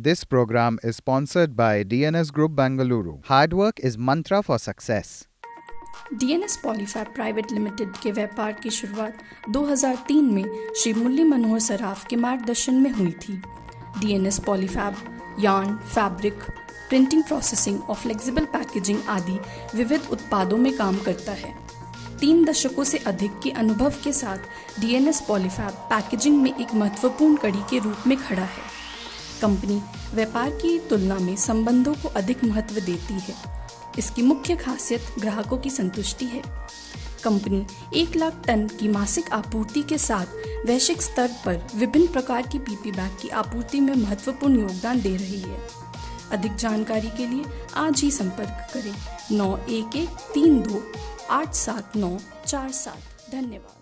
This program is sponsored by DNS Group Bangalore. Hard work is mantra for success. DNS Polyfab private limited के व्यापार की शुरुआत 2003 में श्री मुरली मनोहर सराफ के मार्गदर्शन में हुई थी। DNS Polyfab yarn, fabric, printing, processing और फ्लेक्सिबल पैकेजिंग आदि विविध उत्पादों में काम करता है। 3 दशकों से अधिक के अनुभव के साथ डीएनएस पॉलीफैब पैकेजिंग में एक महत्वपूर्ण कड़ी के रूप में खड़ा है। कंपनी व्यापार की तुलना में संबंधों को अधिक महत्व देती है। इसकी मुख्य खासियत ग्राहकों की संतुष्टि है। कंपनी 1 लाख टन की मासिक आपूर्ति के साथ वैश्विक स्तर पर विभिन्न प्रकार की पीपी बैग की आपूर्ति में महत्वपूर्ण योगदान दे रही है। अधिक जानकारी के लिए आज ही संपर्क करें 9132879447। धन्यवाद।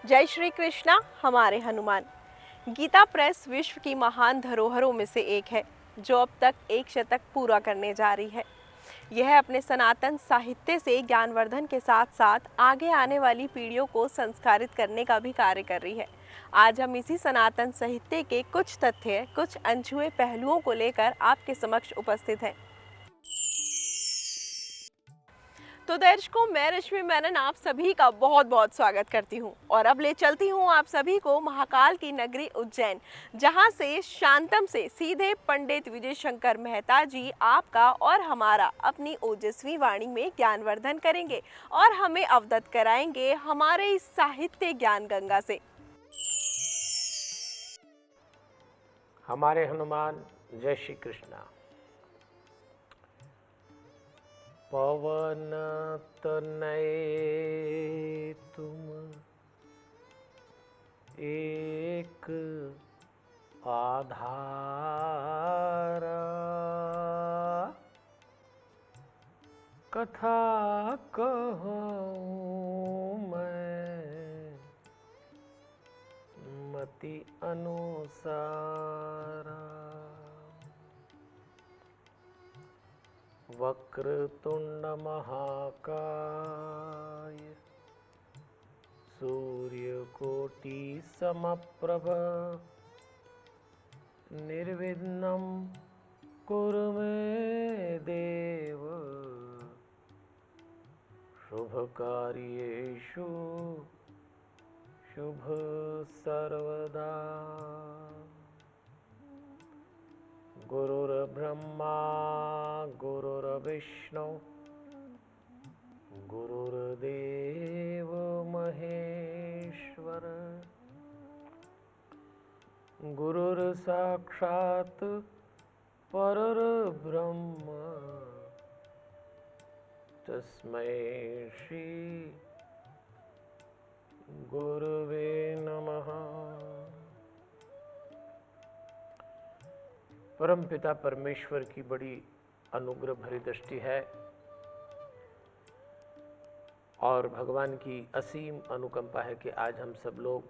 जय श्री कृष्णा। हमारे हनुमान। गीता प्रेस विश्व की महान धरोहरों में से एक है जो अब तक 1 शतक पूरा करने जा रही है। यह अपने सनातन साहित्य से ज्ञानवर्धन के साथ साथ आगे आने वाली पीढ़ियों को संस्कारित करने का भी कार्य कर रही है। आज हम इसी सनातन साहित्य के कुछ तथ्य, कुछ अनछुए पहलुओं को लेकर आपके समक्ष उपस्थित हैं। तो दर्शकों, मैं रश्मि मेनन आप सभी का बहुत बहुत स्वागत करती हूं और अब ले चलती हूं आप सभी को महाकाल की नगरी उज्जैन, जहां से शांतम से सीधे पंडित विजय शंकर मेहता जी आपका और हमारा अपनी ओजस्वी वाणी में ज्ञानवर्धन करेंगे और हमें अवगत कराएंगे हमारे इस साहित्य ज्ञान गंगा से। हमारे हनुमान। जय श्री कृष्णा। पवन तनय तुम एक आधारा, कथा कहूँ मैं मति अनुसारा। वक्रतुंड महाकाय सूर्यकोटि समप्रभ निर्विघ्नं कुरु मे देव शुभकार्येषु शुभ सर्वदा। गुरुर्ब्रह्मा गुरुर्विष्णु गुरुर्देव महेश्वर, गुरुर्साक्षात् परब्रह्म तस्मै श्री गुरुवे नमः। परमपिता परमेश्वर की बड़ी अनुग्रह भरी दृष्टि है और भगवान की असीम अनुकंपा है कि आज हम सब लोग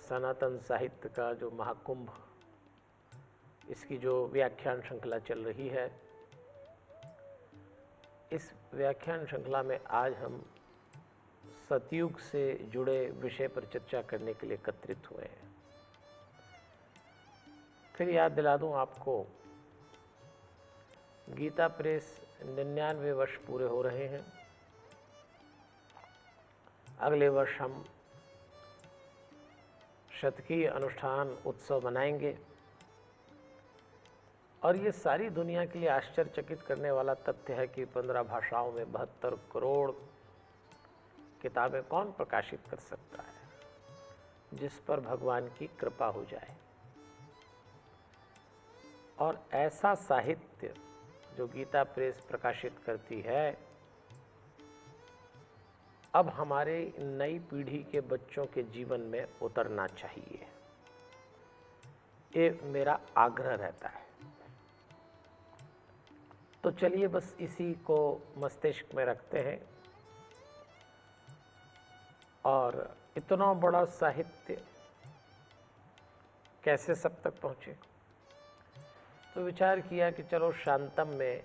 सनातन साहित्य का जो महाकुंभ, इसकी जो व्याख्यान श्रृंखला चल रही है, इस व्याख्यान श्रृंखला में आज हम सतयुग से जुड़े विषय पर चर्चा करने के लिए एकत्रित हुए हैं। फिर याद दिला दूं आपको, गीता प्रेस 99 वर्ष पूरे हो रहे हैं। अगले वर्ष हम शतकीय अनुष्ठान उत्सव मनाएंगे और ये सारी दुनिया के लिए आश्चर्यचकित करने वाला तथ्य है कि 15 भाषाओं में 72 करोड़ किताबें कौन प्रकाशित कर सकता है, जिस पर भगवान की कृपा हो जाए। और ऐसा साहित्य जो गीता प्रेस प्रकाशित करती है, अब हमारे नई पीढ़ी के बच्चों के जीवन में उतरना चाहिए, ये मेरा आग्रह रहता है। तो चलिए बस इसी को मस्तिष्क में रखते हैं और इतना बड़ा साहित्य कैसे सब तक पहुँचे। तो विचार किया कि चलो शांतम में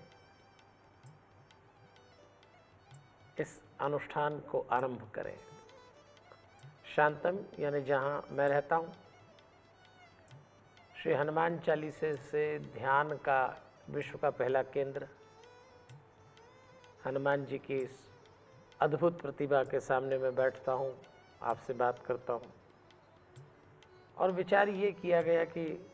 इस अनुष्ठान को आरंभ करें। शांतम यानी जहाँ मैं रहता हूँ, श्री हनुमान चालीसे से ध्यान का विश्व का पहला केंद्र, हनुमान जी की इस अद्भुत प्रतिभा के सामने मैं बैठता हूँ, आपसे बात करता हूँ। और विचार ये किया गया कि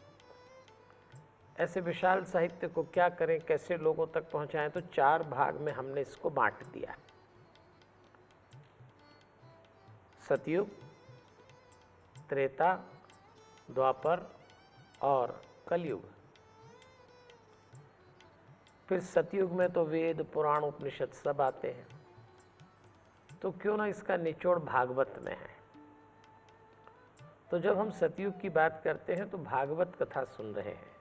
ऐसे विशाल साहित्य को क्या करें, कैसे लोगों तक पहुँचाएं, तो 4 भाग में हमने इसको बांट दिया। सतयुग, त्रेता, द्वापर और कलयुग। फिर सतयुग में तो वेद, पुराण, उपनिषद सब आते हैं, तो क्यों ना इसका निचोड़ भागवत में है। तो जब हम सतयुग की बात करते हैं तो भागवत कथा सुन रहे हैं,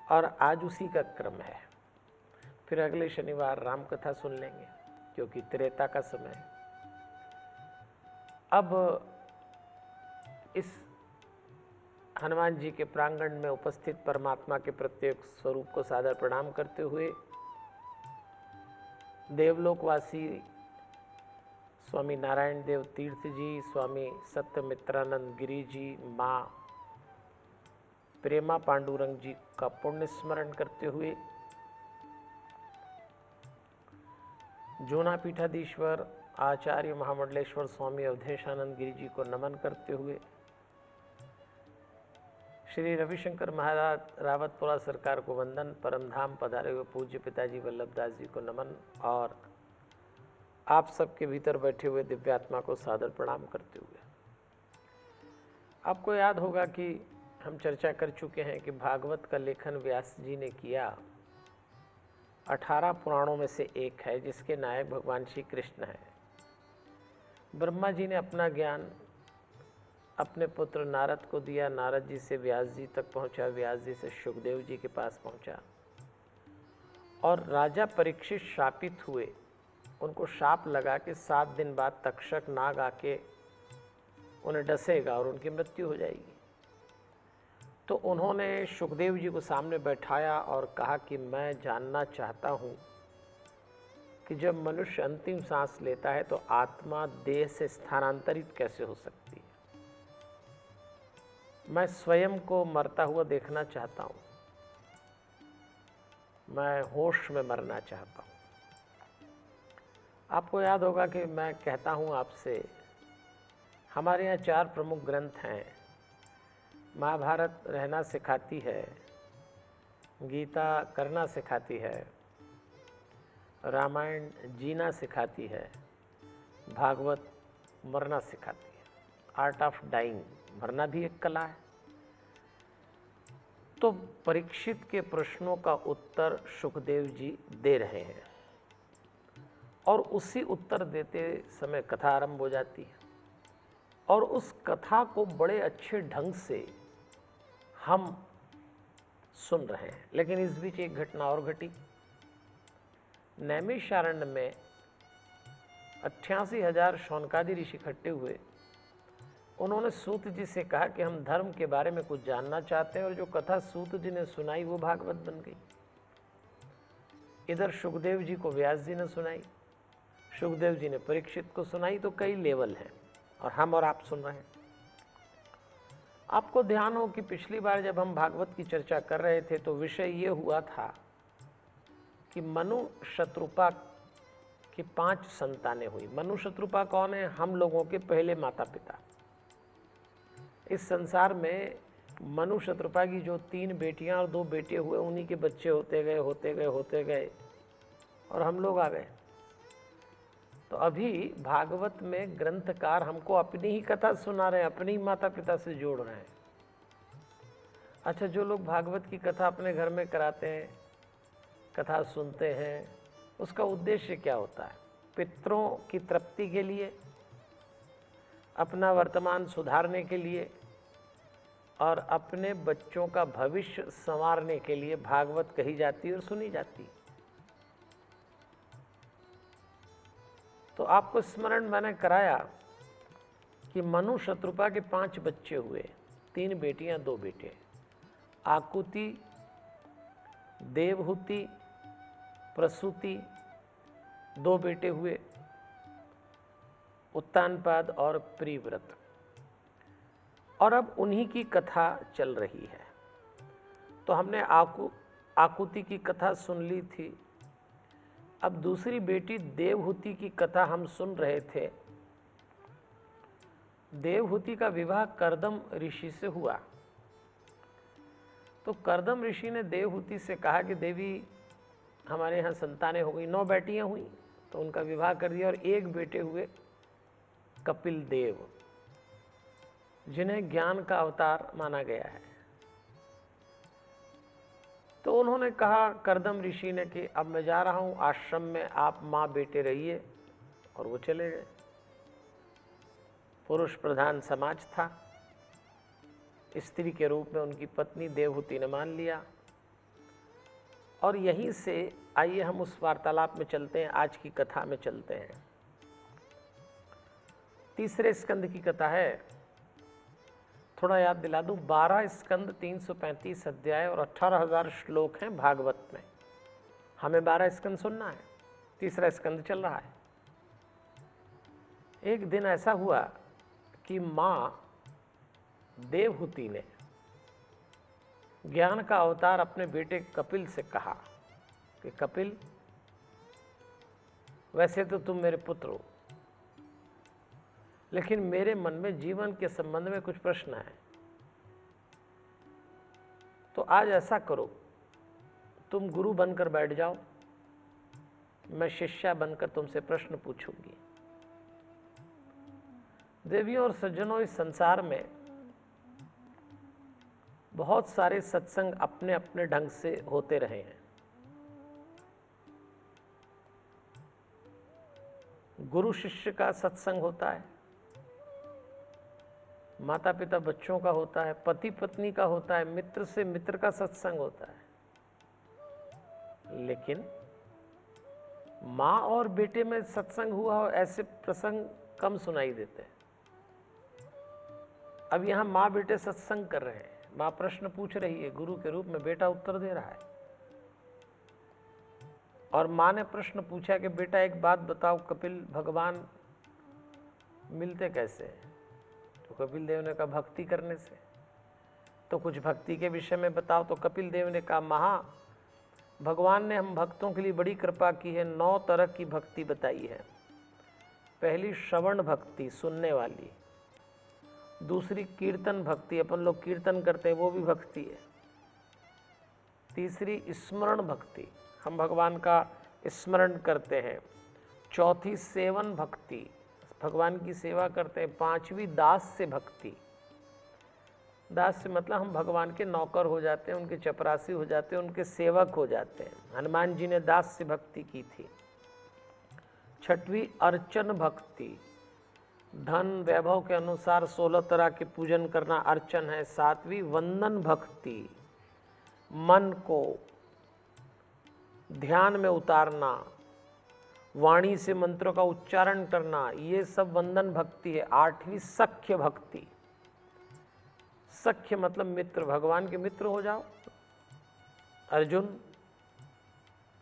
और आज उसी का क्रम है। फिर अगले शनिवार राम कथा सुन लेंगे, क्योंकि त्रेता का समय है। अब इस हनुमान जी के प्रांगण में उपस्थित परमात्मा के प्रत्येक स्वरूप को सादर प्रणाम करते हुए देवलोकवासी स्वामी नारायण देव तीर्थ जी, स्वामी सत्यमित्रानंद गिरी जी, माँ प्रेमा पांडुरंग जी का पुण्य स्मरण करते हुए जूना पीठाधीश्वर आचार्य महामंडलेश्वर स्वामी अवधेशानंद गिरी जी को नमन करते हुए श्री रविशंकर महाराज रावतपुरा सरकार को वंदन, परमधाम पधारे हुए पूज्य पिताजी वल्लभदास जी को नमन, और आप सबके भीतर बैठे हुए दिव्यात्मा को सादर प्रणाम करते हुए आपको याद होगा कि हम चर्चा कर चुके हैं कि भागवत का लेखन व्यास जी ने किया 18 पुराणों में से एक है, जिसके नायक भगवान श्री कृष्ण हैं। ब्रह्मा जी ने अपना ज्ञान अपने पुत्र नारद को दिया, नारद जी से व्यास जी तक पहुंचा, व्यास जी से सुखदेव जी के पास पहुंचा, और राजा परीक्षित शापित हुए। उनको शाप लगा कि 7 दिन बाद तक्षक नाग आके उन्हें डसेगा और उनकी मृत्यु हो जाएगी। तो उन्होंने सुखदेव जी को सामने बैठाया और कहा कि मैं जानना चाहता हूँ कि जब मनुष्य अंतिम सांस लेता है तो आत्मा देह से स्थानांतरित कैसे हो सकती है। मैं स्वयं को मरता हुआ देखना चाहता हूँ, मैं होश में मरना चाहता हूँ। आपको याद होगा कि मैं कहता हूँ आपसे, हमारे यहाँ 4 प्रमुख ग्रंथ हैं। महाभारत रहना सिखाती है, गीता करना सिखाती है, रामायण जीना सिखाती है, भागवत मरना सिखाती है। आर्ट ऑफ डाइंग, मरना भी एक कला है। तो परीक्षित के प्रश्नों का उत्तर सुखदेव जी दे रहे हैं, और उसी उत्तर देते समय कथा आरंभ हो जाती है, और उस कथा को बड़े अच्छे ढंग से हम सुन रहे हैं। लेकिन इस बीच एक घटना और घटी। नैमिषारण्य में 88,000 शौनकादि ऋषि इकट्ठे हुए। उन्होंने सूत जी से कहा कि हम धर्म के बारे में कुछ जानना चाहते हैं, और जो कथा सूत जी ने सुनाई वो भागवत बन गई। इधर सुखदेव जी को व्यास जी ने सुनाई, सुखदेव जी ने परीक्षित को सुनाई। तो कई लेवल हैं, और हम और आप सुन रहे हैं। आपको ध्यान हो कि पिछली बार जब हम भागवत की चर्चा कर रहे थे तो विषय ये हुआ था कि मनु शत्रुपा की 5 संतानें हुई। मनु शत्रुपा कौन है? हम लोगों के पहले माता पिता। इस संसार में मनु शत्रुपा की जो 3 बेटियां और 2 बेटे हुए, उन्हीं के बच्चे होते गए, और हम लोग आ गए। तो अभी भागवत में ग्रंथकार हमको अपनी ही कथा सुना रहे हैं, अपने ही माता पिता से जोड़ रहे हैं। अच्छा, जो लोग भागवत की कथा अपने घर में कराते हैं, कथा सुनते हैं, उसका उद्देश्य क्या होता है? पितरों की तृप्ति के लिए, अपना वर्तमान सुधारने के लिए, और अपने बच्चों का भविष्य संवारने के लिए भागवत कही जाती है और सुनी जाती है। तो आपको स्मरण मैंने कराया कि मनु शत्रुपा के 5 बच्चे हुए, 3 बेटियां 2 बेटे। आकुति, देवहूति, प्रसूति, 2 बेटे हुए, उत्तानपाद और प्रिव्रत, और अब उन्हीं की कथा चल रही है। तो हमने आकुति की कथा सुन ली थी। अब दूसरी बेटी देवहूति की कथा हम सुन रहे थे। देवहूति का विवाह कर्दम ऋषि से हुआ। तो कर्दम ऋषि ने देवहूति से कहा कि देवी, हमारे यहाँ संतानें हो गई, 9 बेटियां हुई, तो उनका विवाह कर दिया और 1 बेटे हुए कपिल देव, जिन्हें ज्ञान का अवतार माना गया है। तो उन्होंने कहा कर्दम ऋषि ने कि अब मैं जा रहा हूं आश्रम में, आप माँ बेटे रहिए, और वो चले गए। पुरुष प्रधान समाज था, स्त्री के रूप में उनकी पत्नी देवहूति ने मान लिया। और यहीं से आइए हम उस वार्तालाप में चलते हैं, आज की कथा में चलते हैं। 3रे स्कंद की कथा है। थोड़ा याद दिला दूं, 12 स्कंद, 335 अध्याय और 18,000 श्लोक हैं भागवत में। हमें 12 स्कंद सुनना है, 3रा स्कंद चल रहा है। एक दिन ऐसा हुआ कि माँ देवहूति ने ज्ञान का अवतार अपने बेटे कपिल से कहा कि कपिल, वैसे तो तुम मेरे पुत्र हो, लेकिन मेरे मन में जीवन के संबंध में कुछ प्रश्न है। तो आज ऐसा करो, तुम गुरु बनकर बैठ जाओ, मैं शिष्या बनकर तुमसे प्रश्न पूछूंगी। देवियों और सज्जनों, इस संसार में बहुत सारे सत्संग अपने अपने ढंग से होते रहे हैं। गुरु शिष्य का सत्संग होता है, माता पिता बच्चों का होता है, पति पत्नी का होता है, मित्र से मित्र का सत्संग होता है। लेकिन माँ और बेटे में सत्संग हुआ हो, ऐसे प्रसंग कम सुनाई देते हैं। अब यहां माँ बेटे सत्संग कर रहे हैं, माँ प्रश्न पूछ रही है गुरु के रूप में, बेटा उत्तर दे रहा है। और माँ ने प्रश्न पूछा कि बेटा एक बात बताओ, कपिल भगवान मिलते कैसे हैं? तो कपिल देव ने कहा भक्ति करने से। तो कुछ भक्ति के विषय में बताओ। तो कपिल देव ने कहा भगवान ने हम भक्तों के लिए बड़ी कृपा की है, 9 तरह की भक्ति बताई है। पहली श्रवण भक्ति, सुनने वाली। दूसरी कीर्तन भक्ति, अपन लोग कीर्तन करते हैं, वो भी भक्ति है। तीसरी स्मरण भक्ति, हम भगवान का स्मरण करते हैं। चौथी सेवन भक्ति, भगवान की सेवा करते हैं। 5वीं दास से भक्ति, दास से मतलब हम भगवान के नौकर हो जाते हैं, उनके चपरासी हो जाते हैं, उनके सेवक हो जाते हैं। हनुमान जी ने दास से भक्ति की थी। 6वीं अर्चन भक्ति, धन वैभव के अनुसार 16 तरह के पूजन करना अर्चन है। 7वीं वंदन भक्ति, मन को ध्यान में उतारना, वाणी से मंत्रों का उच्चारण करना, ये सब वंदन भक्ति है। 8वीं सख्य भक्ति, सख्य मतलब मित्र, भगवान के मित्र हो जाओ। अर्जुन,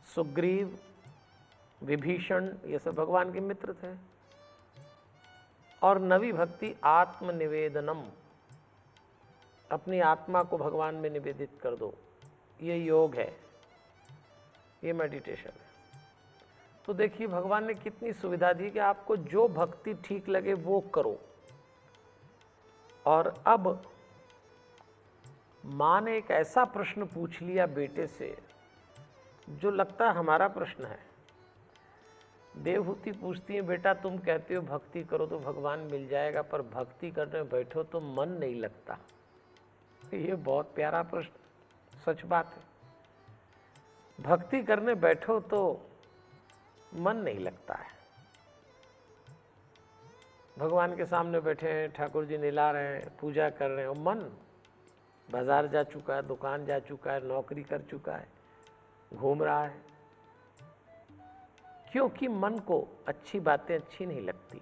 सुग्रीव, विभीषण, ये सब भगवान के मित्र थे। और 9वीं भक्ति आत्मनिवेदनम, अपनी आत्मा को भगवान में निवेदित कर दो, ये योग है, ये मेडिटेशन है। तो देखिए भगवान ने कितनी सुविधा दी कि आपको जो भक्ति ठीक लगे वो करो। और अब माँ ने एक ऐसा प्रश्न पूछ लिया बेटे से जो लगता है हमारा प्रश्न है। देवहूति पूछती है, बेटा तुम कहते हो भक्ति करो तो भगवान मिल जाएगा, पर भक्ति करने बैठो तो मन नहीं लगता। ये बहुत प्यारा प्रश्न, सच बात है। भक्ति करने बैठो तो मन नहीं लगता है। भगवान के सामने बैठे हैं, ठाकुर जी निला रहे हैं, पूजा कर रहे हैं, और मन बाजार जा चुका है, दुकान जा चुका है, नौकरी कर चुका है, घूम रहा है। क्योंकि मन को अच्छी बातें अच्छी नहीं लगती,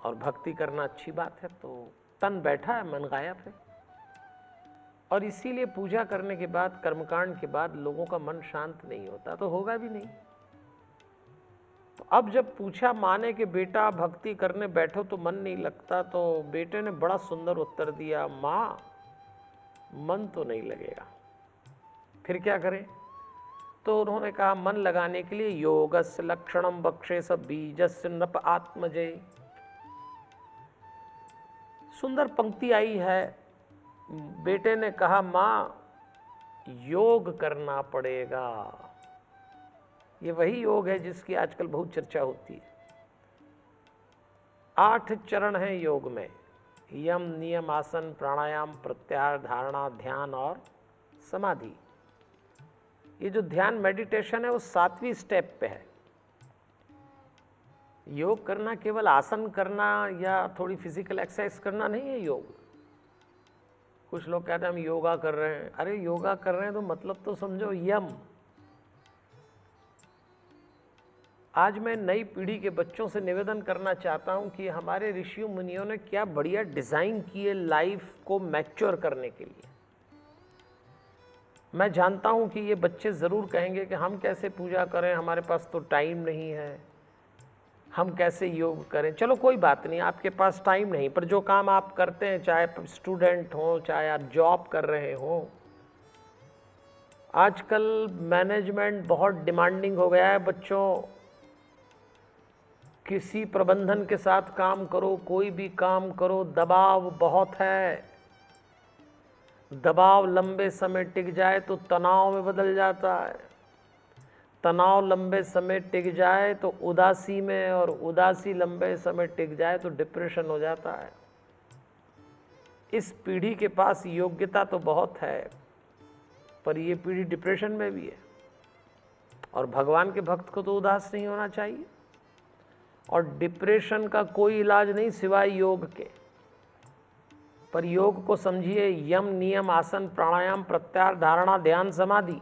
और भक्ति करना अच्छी बात है। तो तन बैठा है, मन गायब है। और इसीलिए पूजा करने के बाद, कर्मकांड के बाद लोगों का मन शांत नहीं होता, तो होगा भी नहीं। तो अब जब पूछा माँ ने कि बेटा भक्ति करने बैठो तो मन नहीं लगता, तो बेटे ने बड़ा सुंदर उत्तर दिया, माँ मन तो नहीं लगेगा, फिर क्या करें? तो उन्होंने कहा मन लगाने के लिए योगस्य लक्षणम बक्षेस बीजस्य नृप आत्मजय। सुंदर पंक्ति आई है। बेटे ने कहा माँ योग करना पड़ेगा। ये वही योग है जिसकी आजकल बहुत चर्चा होती है। 8 चरण हैं योग में, यम नियम आसन प्राणायाम प्रत्याहार धारणा ध्यान और समाधि। ये जो ध्यान मेडिटेशन है वो 7वीं स्टेप पे है। योग करना केवल आसन करना या थोड़ी फिजिकल एक्सरसाइज करना नहीं है योग। कुछ लोग कहते हैं हम योगा कर रहे हैं। अरे योगा कर रहे हैं तो मतलब तो समझो यम। आज मैं नई पीढ़ी के बच्चों से निवेदन करना चाहता हूं कि हमारे ऋषियों मुनियों ने क्या बढ़िया डिजाइन किए लाइफ को मैच्योर करने के लिए। मैं जानता हूं कि ये बच्चे जरूर कहेंगे कि हम कैसे पूजा करें, हमारे पास तो टाइम नहीं है, हम कैसे योग करें। चलो कोई बात नहीं, आपके पास टाइम नहीं, पर जो काम आप करते हैं, चाहे स्टूडेंट हो चाहे आप जॉब कर रहे हो, आजकल मैनेजमेंट बहुत डिमांडिंग हो गया है। बच्चों, किसी प्रबंधन के साथ काम करो, कोई भी काम करो, दबाव बहुत है। दबाव लंबे समय टिक जाए तो तनाव में बदल जाता है, तनाव लंबे समय टिक जाए तो उदासी में, और उदासी लंबे समय टिक जाए तो डिप्रेशन हो जाता है। इस पीढ़ी के पास योग्यता तो बहुत है, पर ये पीढ़ी डिप्रेशन में भी है। और भगवान के भक्त को तो उदास नहीं होना चाहिए। और डिप्रेशन का कोई इलाज नहीं सिवाय योग के। पर योग को समझिए, यम नियम आसन प्राणायाम प्रत्याहार धारणा ध्यान समाधि।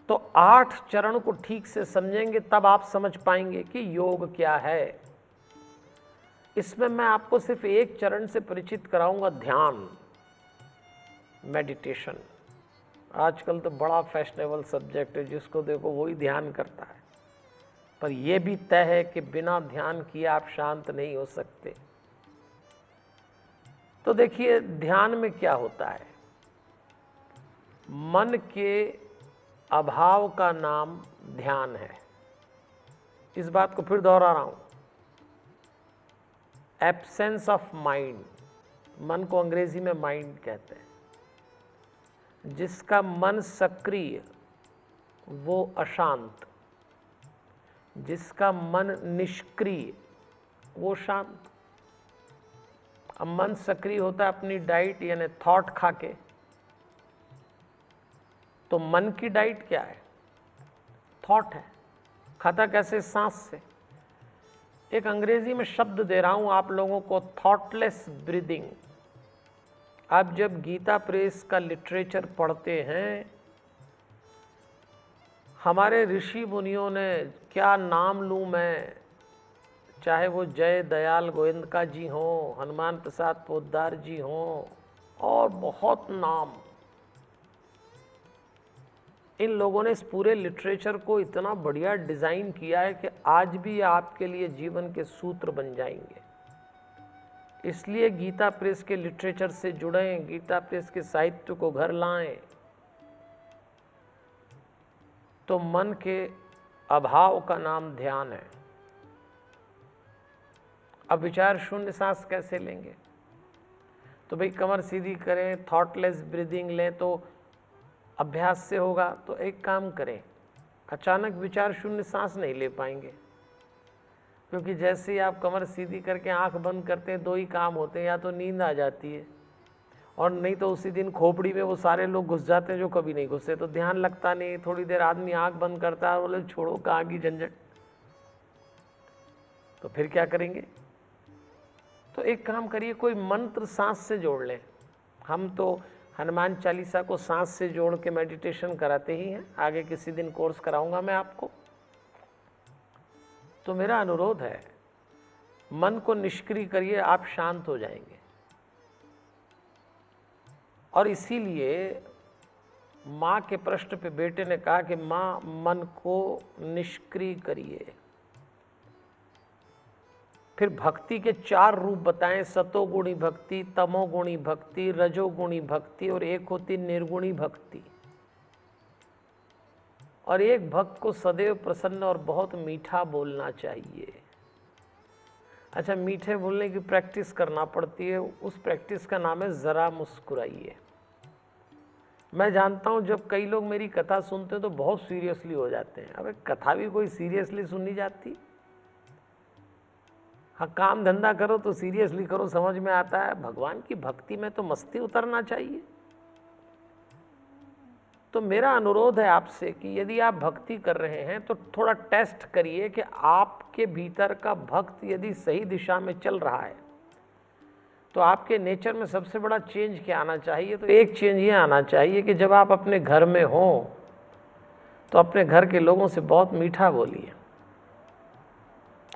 तो 8 चरण को ठीक से समझेंगे तब आप समझ पाएंगे कि योग क्या है। इसमें मैं आपको सिर्फ एक चरण से परिचित कराऊंगा, ध्यान, मेडिटेशन। आजकल तो बड़ा फैशनेबल सब्जेक्ट है, जिसको देखो वही ध्यान करता है। पर यह भी तय है कि बिना ध्यान किए आप शांत नहीं हो सकते। तो देखिए ध्यान में क्या होता है। मन के अभाव का नाम ध्यान है। इस बात को फिर दोहरा रहा हूं, एब्सेंस ऑफ माइंड। मन को अंग्रेजी में माइंड कहते हैं। जिसका मन सक्रिय वो अशांत, जिसका मन निष्क्रिय वो शांत। अब मन सक्रिय होता है अपनी डाइट यानी थॉट खा के। तो मन की डाइट क्या है? थॉट है। खाता कैसे? सांस से। एक अंग्रेजी में शब्द दे रहा हूं आप लोगों को, थॉटलेस ब्रीदिंग। आप जब गीता प्रेस का लिटरेचर पढ़ते हैं, हमारे ऋषि मुनियों ने, क्या नाम लूं मैं, चाहे वो जय दयाल गोविंदका जी हों, हनुमान प्रसाद पोद्दार जी हों, और बहुत नाम, इन लोगों ने इस पूरे लिटरेचर को इतना बढ़िया डिजाइन किया है कि आज भी आपके लिए जीवन के सूत्र बन जाएंगे। इसलिए गीता प्रेस के लिटरेचर से जुड़ें, गीता प्रेस के साहित्य को घर लाएं। तो मन के अभाव का नाम ध्यान है। अब विचार शून्य सांस कैसे लेंगे? तो भाई कमर सीधी करें, थॉटलेस ब्रीदिंग लें, तो अभ्यास से होगा। तो एक काम करें, अचानक विचार शून्य सांस नहीं ले पाएंगे, क्योंकि जैसे ही आप कमर सीधी करके आंख बंद करते हैं, 2 ही काम होते हैं, या तो नींद आ जाती है, और नहीं तो उसी दिन खोपड़ी में वो सारे लोग घुस जाते हैं जो कभी नहीं घुसे। तो ध्यान लगता नहीं। थोड़ी देर आदमी आंख बंद करता है और बोले छोड़ो कहाँ की झंझट। तो फिर क्या करेंगे? तो एक काम करिए, कोई मंत्र सांस से जोड़ लें। हम तो हनुमान चालीसा को सांस से जोड़ के मेडिटेशन कराते ही हैं। आगे किसी दिन कोर्स कराऊंगा मैं आपको। तो मेरा अनुरोध है, मन को निष्क्रिय करिए, आप शांत हो जाएंगे। और इसीलिए माँ के प्रश्न पे बेटे ने कहा कि माँ, मन को निष्क्रिय करिए। फिर भक्ति के 4 रूप बताएं, सतोगुणी भक्ति, तमोगुणी भक्ति, रजोगुणी भक्ति और एक होती निर्गुणी भक्ति। और एक भक्त को सदैव प्रसन्न और बहुत मीठा बोलना चाहिए। अच्छा, मीठे बोलने की प्रैक्टिस करना पड़ती है, उस प्रैक्टिस का नाम है ज़रा मुस्कुराइए। मैं जानता हूं जब कई लोग मेरी कथा सुनते हैं तो बहुत सीरियसली हो जाते हैं। अबे कथा भी कोई सीरियसली सुननी जाती? हाँ, काम धंधा करो तो सीरियसली करो, समझ में आता है। भगवान की भक्ति में तो मस्ती उतरना चाहिए। तो मेरा अनुरोध है आपसे कि यदि आप भक्ति कर रहे हैं तो थोड़ा टेस्ट करिए कि आपके भीतर का भक्त यदि सही दिशा में चल रहा है तो आपके नेचर में सबसे बड़ा चेंज क्या आना चाहिए। तो एक चेंज ये आना चाहिए कि जब आप अपने घर में हो तो अपने घर के लोगों से बहुत मीठा बोलिए।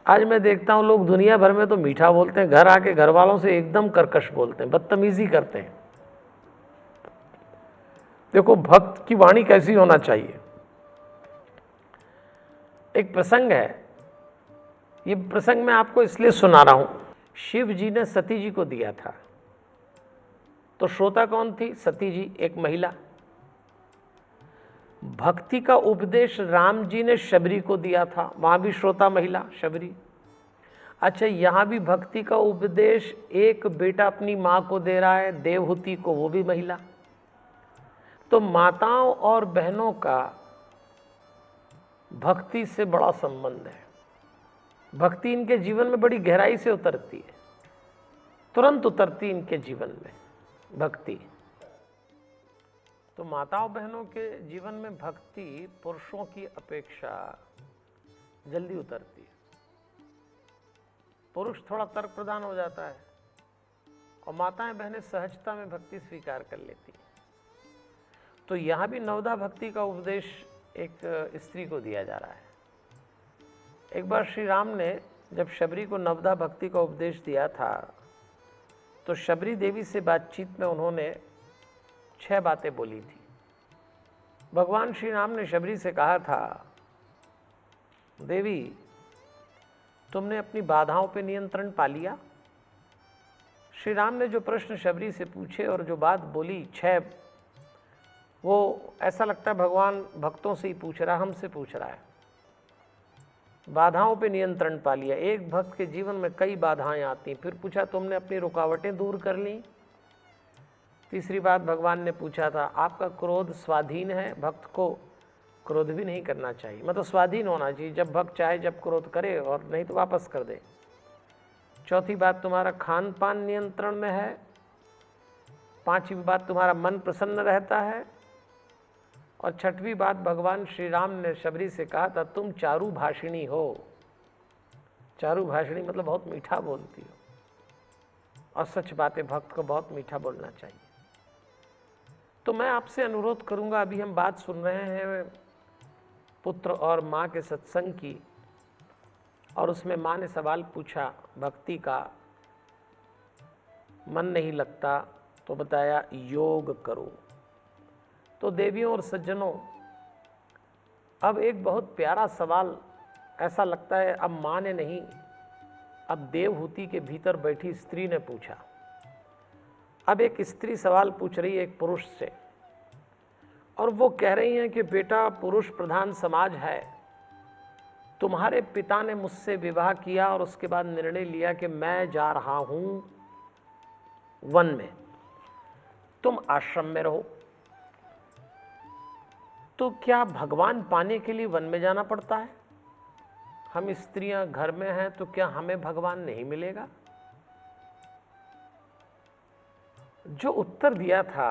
आज मैं देखता हूँ लोग दुनिया भर में तो मीठा बोलते हैं, घर आके घर वालों से एकदम कर्कश बोलते हैं, बदतमीजी करते हैं। देखो भक्त की वाणी कैसी होना चाहिए। एक प्रसंग है, ये प्रसंग मैं आपको इसलिए सुना रहा हूं। शिव जी ने सती जी को दिया था, तो श्रोता कौन थी? सती जी, एक महिला। भक्ति का उपदेश राम जी ने शबरी को दिया था, वहां भी श्रोता महिला, शबरी। अच्छा, यहां भी भक्ति का उपदेश एक बेटा अपनी मां को दे रहा है, देवहूति को, वो भी महिला। तो माताओं और बहनों का भक्ति से बड़ा संबंध है। भक्ति इनके जीवन में बड़ी गहराई से उतरती है, तुरंत उतरती इनके जीवन में भक्ति। तो माताओं बहनों के जीवन में भक्ति पुरुषों की अपेक्षा जल्दी उतरती है। पुरुष थोड़ा तर्क प्रधान हो जाता है और माताएं बहनें सहजता में भक्ति स्वीकार कर लेती हैं। तो यहां भी नवदा भक्ति का उपदेश एक स्त्री को दिया जा रहा है। एक बार श्री राम ने जब शबरी को नवदा भक्ति का उपदेश दिया था तो शबरी देवी से बातचीत में उन्होंने 6 बातें बोली थी। भगवान श्री राम ने शबरी से कहा था, देवी तुमने अपनी बाधाओं पे नियंत्रण पा लिया। श्री राम ने जो प्रश्न शबरी से पूछे और जो बात बोली 6, वो ऐसा लगता है भगवान भक्तों से ही पूछ रहा है, हमसे पूछ रहा है। बाधाओं पे नियंत्रण पा लिया। एक भक्त के जीवन में कई बाधाएं आती, फिर पूछा तुमने अपनी रुकावटें दूर कर ली। तीसरी बात भगवान ने पूछा था, आपका क्रोध स्वाधीन है? भक्त को क्रोध भी नहीं करना चाहिए, मतलब स्वाधीन होना चाहिए। जब भक्त चाहे जब क्रोध करे और नहीं तो वापस कर दे। चौथी बात, तुम्हारा खान पान नियंत्रण में है। 5वीं बात, तुम्हारा मन प्रसन्न रहता है। और 6वीं बात, भगवान श्री राम ने शबरी से कहा था, तुम चारु भाषिणी हो। चारु भाषिणी मतलब बहुत मीठा बोलती हो। और सच बात है, भक्त को बहुत मीठा बोलना चाहिए। तो मैं आपसे अनुरोध करूंगा, अभी हम बात सुन रहे हैं पुत्र और माँ के सत्संग की, और उसमें माँ ने सवाल पूछा भक्ति का, मन नहीं लगता तो बताया योग करो। तो देवियों और सज्जनों, अब एक बहुत प्यारा सवाल ऐसा लगता है अब माँ ने नहीं, अब देवहूति के भीतर बैठी स्त्री ने पूछा। अब एक स्त्री सवाल पूछ रही है एक पुरुष से, और वो कह रही हैं कि बेटा, पुरुष प्रधान समाज है, तुम्हारे पिता ने मुझसे विवाह किया और उसके बाद निर्णय लिया कि मैं जा रहा हूं वन में, तुम आश्रम में रहो। तो क्या भगवान पाने के लिए वन में जाना पड़ता है? हम स्त्रियां घर में हैं तो क्या हमें भगवान नहीं मिलेगा? जो उत्तर दिया था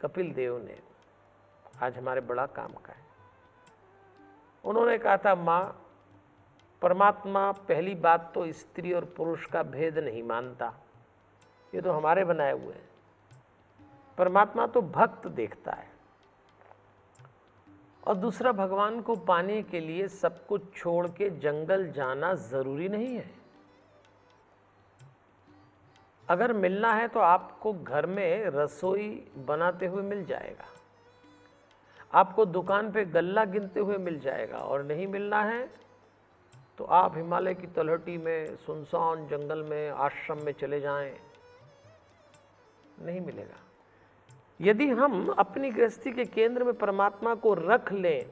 कपिल देव ने, आज हमारे बड़ा काम का है। उन्होंने कहा था, माँ, परमात्मा पहली बात तो स्त्री और पुरुष का भेद नहीं मानता, ये तो हमारे बनाए हुए हैं। परमात्मा तो भक्त देखता है। और दूसरा, भगवान को पाने के लिए सब कुछ छोड़ के जंगल जाना जरूरी नहीं है। अगर मिलना है तो आपको घर में रसोई बनाते हुए मिल जाएगा। आपको दुकान पे गल्ला गिनते हुए मिल जाएगा, और नहीं मिलना है तो आप हिमालय की तलहटी में, सुनसान जंगल में, आश्रम में चले जाएं, नहीं मिलेगा। यदि हम अपनी गृहस्थी के केंद्र में परमात्मा को रख लें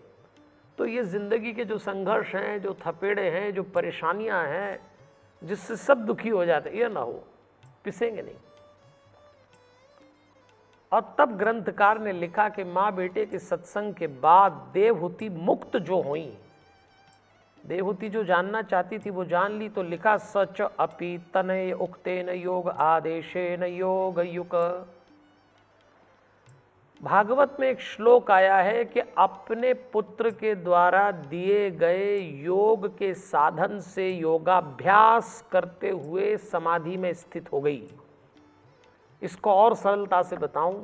तो ये जिंदगी के जो संघर्ष हैं, जो थपेड़े हैं, जो परेशानियां हैं, जिससे सब दुखी हो जाते हैं, ये ना हो, पिसेंगे नहीं। और तब ग्रंथकार ने लिखा कि माँ बेटे के सत्संग के बाद देवहूति मुक्त जो हुई, देवहूति जो जानना चाहती थी वो जान ली, तो लिखा सच अपि तनय उक्तेन योग आदेशेन योग युक। भागवत में एक श्लोक आया है कि अपने पुत्र के द्वारा दिए गए योग के साधन से योगाभ्यास करते हुए समाधि में स्थित हो गई। इसको और सरलता से बताऊं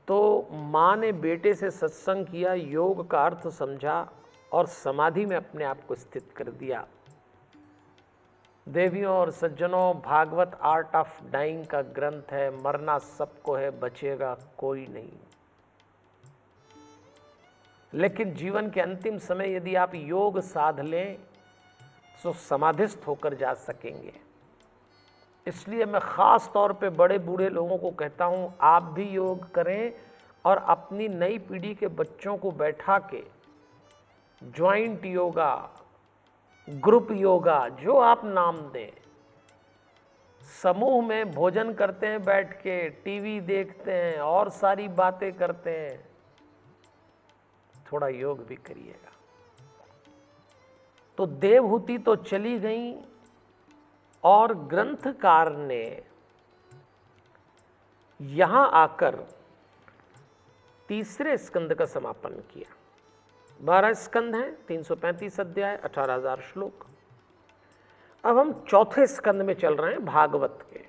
तो माँ ने बेटे से सत्संग किया, योग का अर्थ समझा और समाधि में अपने आप को स्थित कर दिया। देवियों और सज्जनों, भागवत आर्ट ऑफ डाइंग का ग्रंथ है। मरना सबको है, बचेगा कोई नहीं। लेकिन जीवन के अंतिम समय यदि आप योग साध लें तो समाधिस्थ होकर जा सकेंगे। इसलिए मैं खास तौर पे बड़े बूढ़े लोगों को कहता हूं, आप भी योग करें और अपनी नई पीढ़ी के बच्चों को बैठा के ज्वाइंट योगा, ग्रुप योगा, जो आप नाम दें, समूह में भोजन करते हैं, बैठ के टीवी देखते हैं और सारी बातें करते हैं, थोड़ा योग भी करिएगा। तो देवहूति तो चली गई और ग्रंथकार ने यहां आकर तीसरे स्कंद का समापन किया। 12 स्कंद हैं, 335 अध्याय, 18,000 श्लोक। अब हम चौथे स्कंद में चल रहे हैं भागवत के।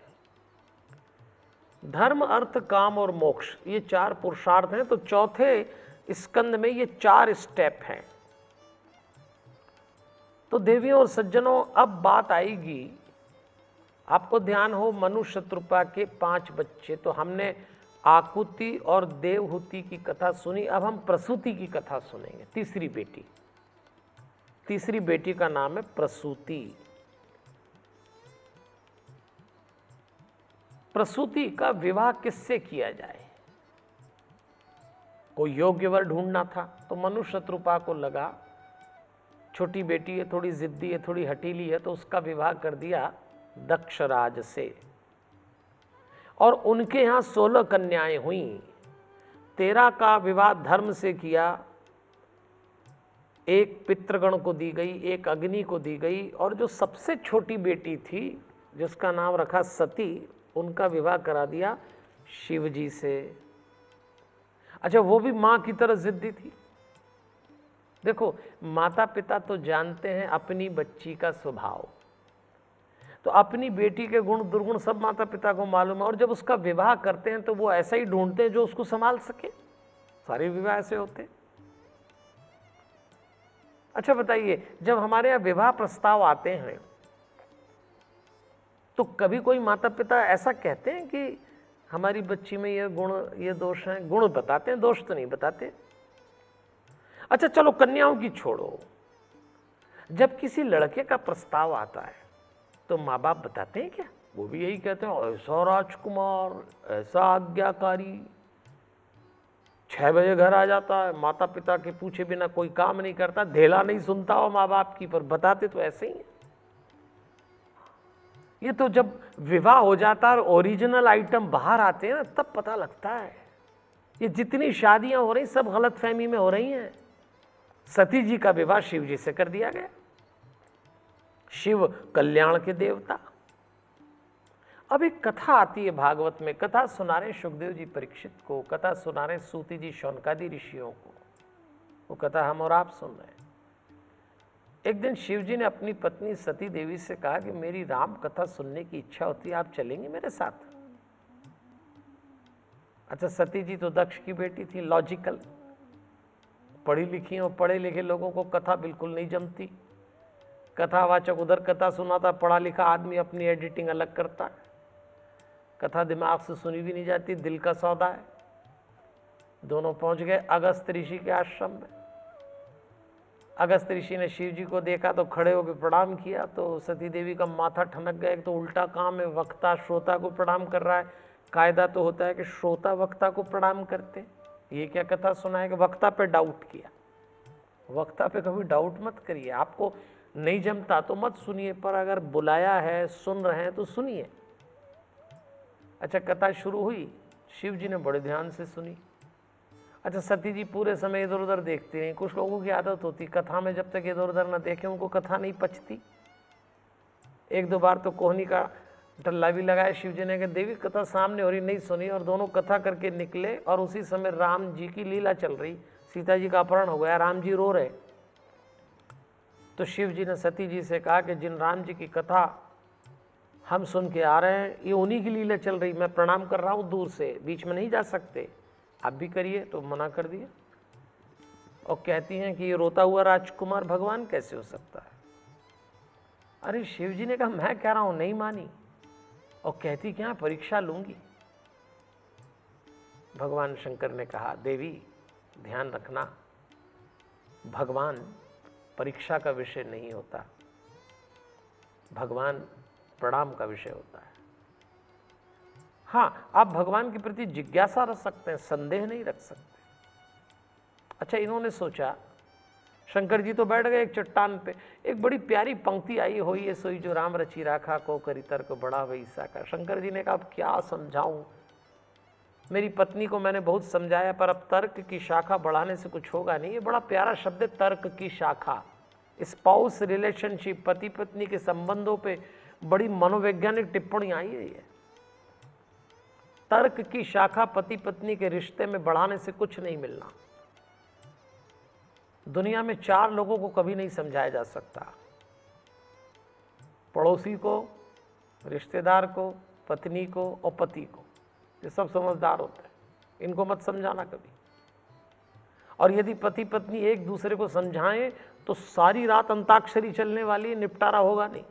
धर्म, अर्थ, काम और मोक्ष, ये 4 पुरुषार्थ हैं। तो चौथे स्कंद में ये 4 स्टेप हैं। तो देवियों और सज्जनों, अब बात आएगी, आपको ध्यान हो, मनु शत्रुपा के 5 बच्चे। तो हमने आकुति और देवहूति की कथा सुनी, अब हम प्रसूति की कथा सुनेंगे। तीसरी बेटी, तीसरी बेटी का नाम है प्रसूति। प्रसूति का विवाह किससे किया जाए? कोई योग्य वर ढूंढना था। तो मनु शत्रुपा को लगा छोटी बेटी है, थोड़ी जिद्दी है, थोड़ी हठीली है, तो उसका विवाह कर दिया दक्षराज से। और उनके यहाँ 16 कन्याएं हुई। 13 का विवाह धर्म से किया, एक पितृगण को दी गई, एक अग्नि को दी गई, और जो सबसे छोटी बेटी थी जिसका नाम रखा सती, उनका विवाह करा दिया शिवजी से। अच्छा, वो भी माँ की तरह जिद्दी थी। देखो, माता पिता तो जानते हैं अपनी बच्ची का स्वभाव, तो अपनी बेटी के गुण दुर्गुण सब माता पिता को मालूम है, और जब उसका विवाह करते हैं तो वो ऐसा ही ढूंढते हैं जो उसको संभाल सके। सारे विवाह ऐसे होते हैं। अच्छा बताइए, जब हमारे यहाँ विवाह प्रस्ताव आते हैं तो कभी कोई माता पिता ऐसा कहते हैं कि हमारी बच्ची में ये गुण, ये दोष हैं? गुण बताते हैं, दोष तो नहीं बताते। अच्छा चलो, कन्याओं की छोड़ो, जब किसी लड़के का प्रस्ताव आता है तो माँ बाप बताते हैं क्या? वो भी यही कहते हैं, ऐसा राजकुमार, ऐसा आज्ञाकारी, 6 बजे घर आ जाता है, माता पिता के पूछे बिना कोई काम नहीं करता, धेला नहीं सुनता हो माँ बाप की, पर बताते तो ऐसे ही है। ये तो जब विवाह हो जाता है और ओरिजिनल आइटम बाहर आते हैं ना, तब पता लगता है। ये जितनी शादियां हो रही सब गलतफहमी में हो रही हैं। सती जी का विवाह शिव जी से कर दिया गया। शिव कल्याण के देवता। अब एक कथा आती है भागवत में, कथा सुना रहे सुखदेव जी परीक्षित को, कथा सुना रहे सूति जी शौनकादि ऋषियों को। वो कथा हम और आप सुन रहे हैं। एक दिन शिव जी ने अपनी पत्नी सती देवी से कहा कि मेरी राम कथा सुनने की इच्छा होती है, आप चलेंगे मेरे साथ? अच्छा, सती जी तो दक्ष की बेटी थी, लॉजिकल, पढ़ी लिखी और पढ़े लिखे लोगों को कथा बिल्कुल नहीं जमती। कथावाचक उधर कथा सुनाता, पढ़ा लिखा आदमी अपनी एडिटिंग अलग करता है। कथा दिमाग से सुनी भी नहीं जाती, दिल का सौदा है। दोनों पहुंच गए अगस्त ऋषि के आश्रम में। अगस्त ऋषि ने शिव जी को देखा तो खड़े होकर प्रणाम किया, तो सती देवी का माथा ठनक गया। एक तो उल्टा काम है, वक्ता श्रोता को प्रणाम कर रहा है। कायदा तो होता है कि श्रोता वक्ता को प्रणाम करते। ये क्या कथा सुना है कि वक्ता पे डाउट किया। वक्ता पे कभी डाउट मत करिए। आपको नहीं जमता तो मत सुनिए, पर अगर बुलाया है, सुन रहे हैं तो सुनिए। अच्छा, कथा शुरू हुई, शिव जी ने बड़े ध्यान से सुनी। अच्छा, सती जी पूरे समय इधर उधर देखती रही। कुछ लोगों की आदत होती कथा में जब तक इधर उधर ना देखें उनको कथा नहीं पचती। एक दो बार तो कोहनी का टल्ला भी लगाया शिव जी ने कि देवी कथा सामने हो रही, नहीं सुनी, और दोनों कथा करके निकले। और उसी समय राम जी की लीला चल रही, सीता जी का अपहरण हो गया, राम जी रो रहे। तो शिव जी ने सती जी से कहा कि जिन राम जी की कथा हम सुन के आ रहे हैं, ये उन्हीं की लीला चल रही, मैं प्रणाम कर रहा हूँ दूर से, बीच में नहीं जा सकते, आप भी करिए। तो मना कर दिया। और कहती हैं कि ये रोता हुआ राजकुमार भगवान कैसे हो सकता है। अरे शिव जी ने कहा मैं कह रहा हूं, नहीं मानी। और कहती क्या परीक्षा लूंगी। भगवान शंकर ने कहा देवी ध्यान रखना, भगवान परीक्षा का विषय नहीं होता, भगवान प्रणाम का विषय होता है। हाँ, आप भगवान के प्रति जिज्ञासा रख सकते हैं, संदेह नहीं रख सकते। अच्छा, इन्होंने सोचा, शंकर जी तो बैठ गए एक चट्टान पे। एक बड़ी प्यारी पंक्ति आई, होई ये सोई जो राम रची राखा, को करी तर्क बड़ा वैसा का। शंकर जी ने कहा अब क्या समझाऊं, मेरी पत्नी को मैंने बहुत समझाया, पर अब तर्क की शाखा बढ़ाने से कुछ होगा नहीं। ये बड़ा प्यारा शब्द है, तर्क की शाखा। स्पाउस रिलेशनशिप, पति पत्नी के संबंधों पे बड़ी मनोवैज्ञानिक टिप्पणी आई है। तर्क की शाखा पति पत्नी के रिश्ते में बढ़ाने से कुछ नहीं मिलना। दुनिया में 4 लोगों को कभी नहीं समझाया जा सकता, पड़ोसी को, रिश्तेदार को, पत्नी को और पति को। ये सब समझदार होते हैं, इनको मत समझाना कभी। और यदि पति पत्नी एक दूसरे को समझाएं तो सारी रात अंताक्षरी चलने वाली, निपटारा होगा नहीं।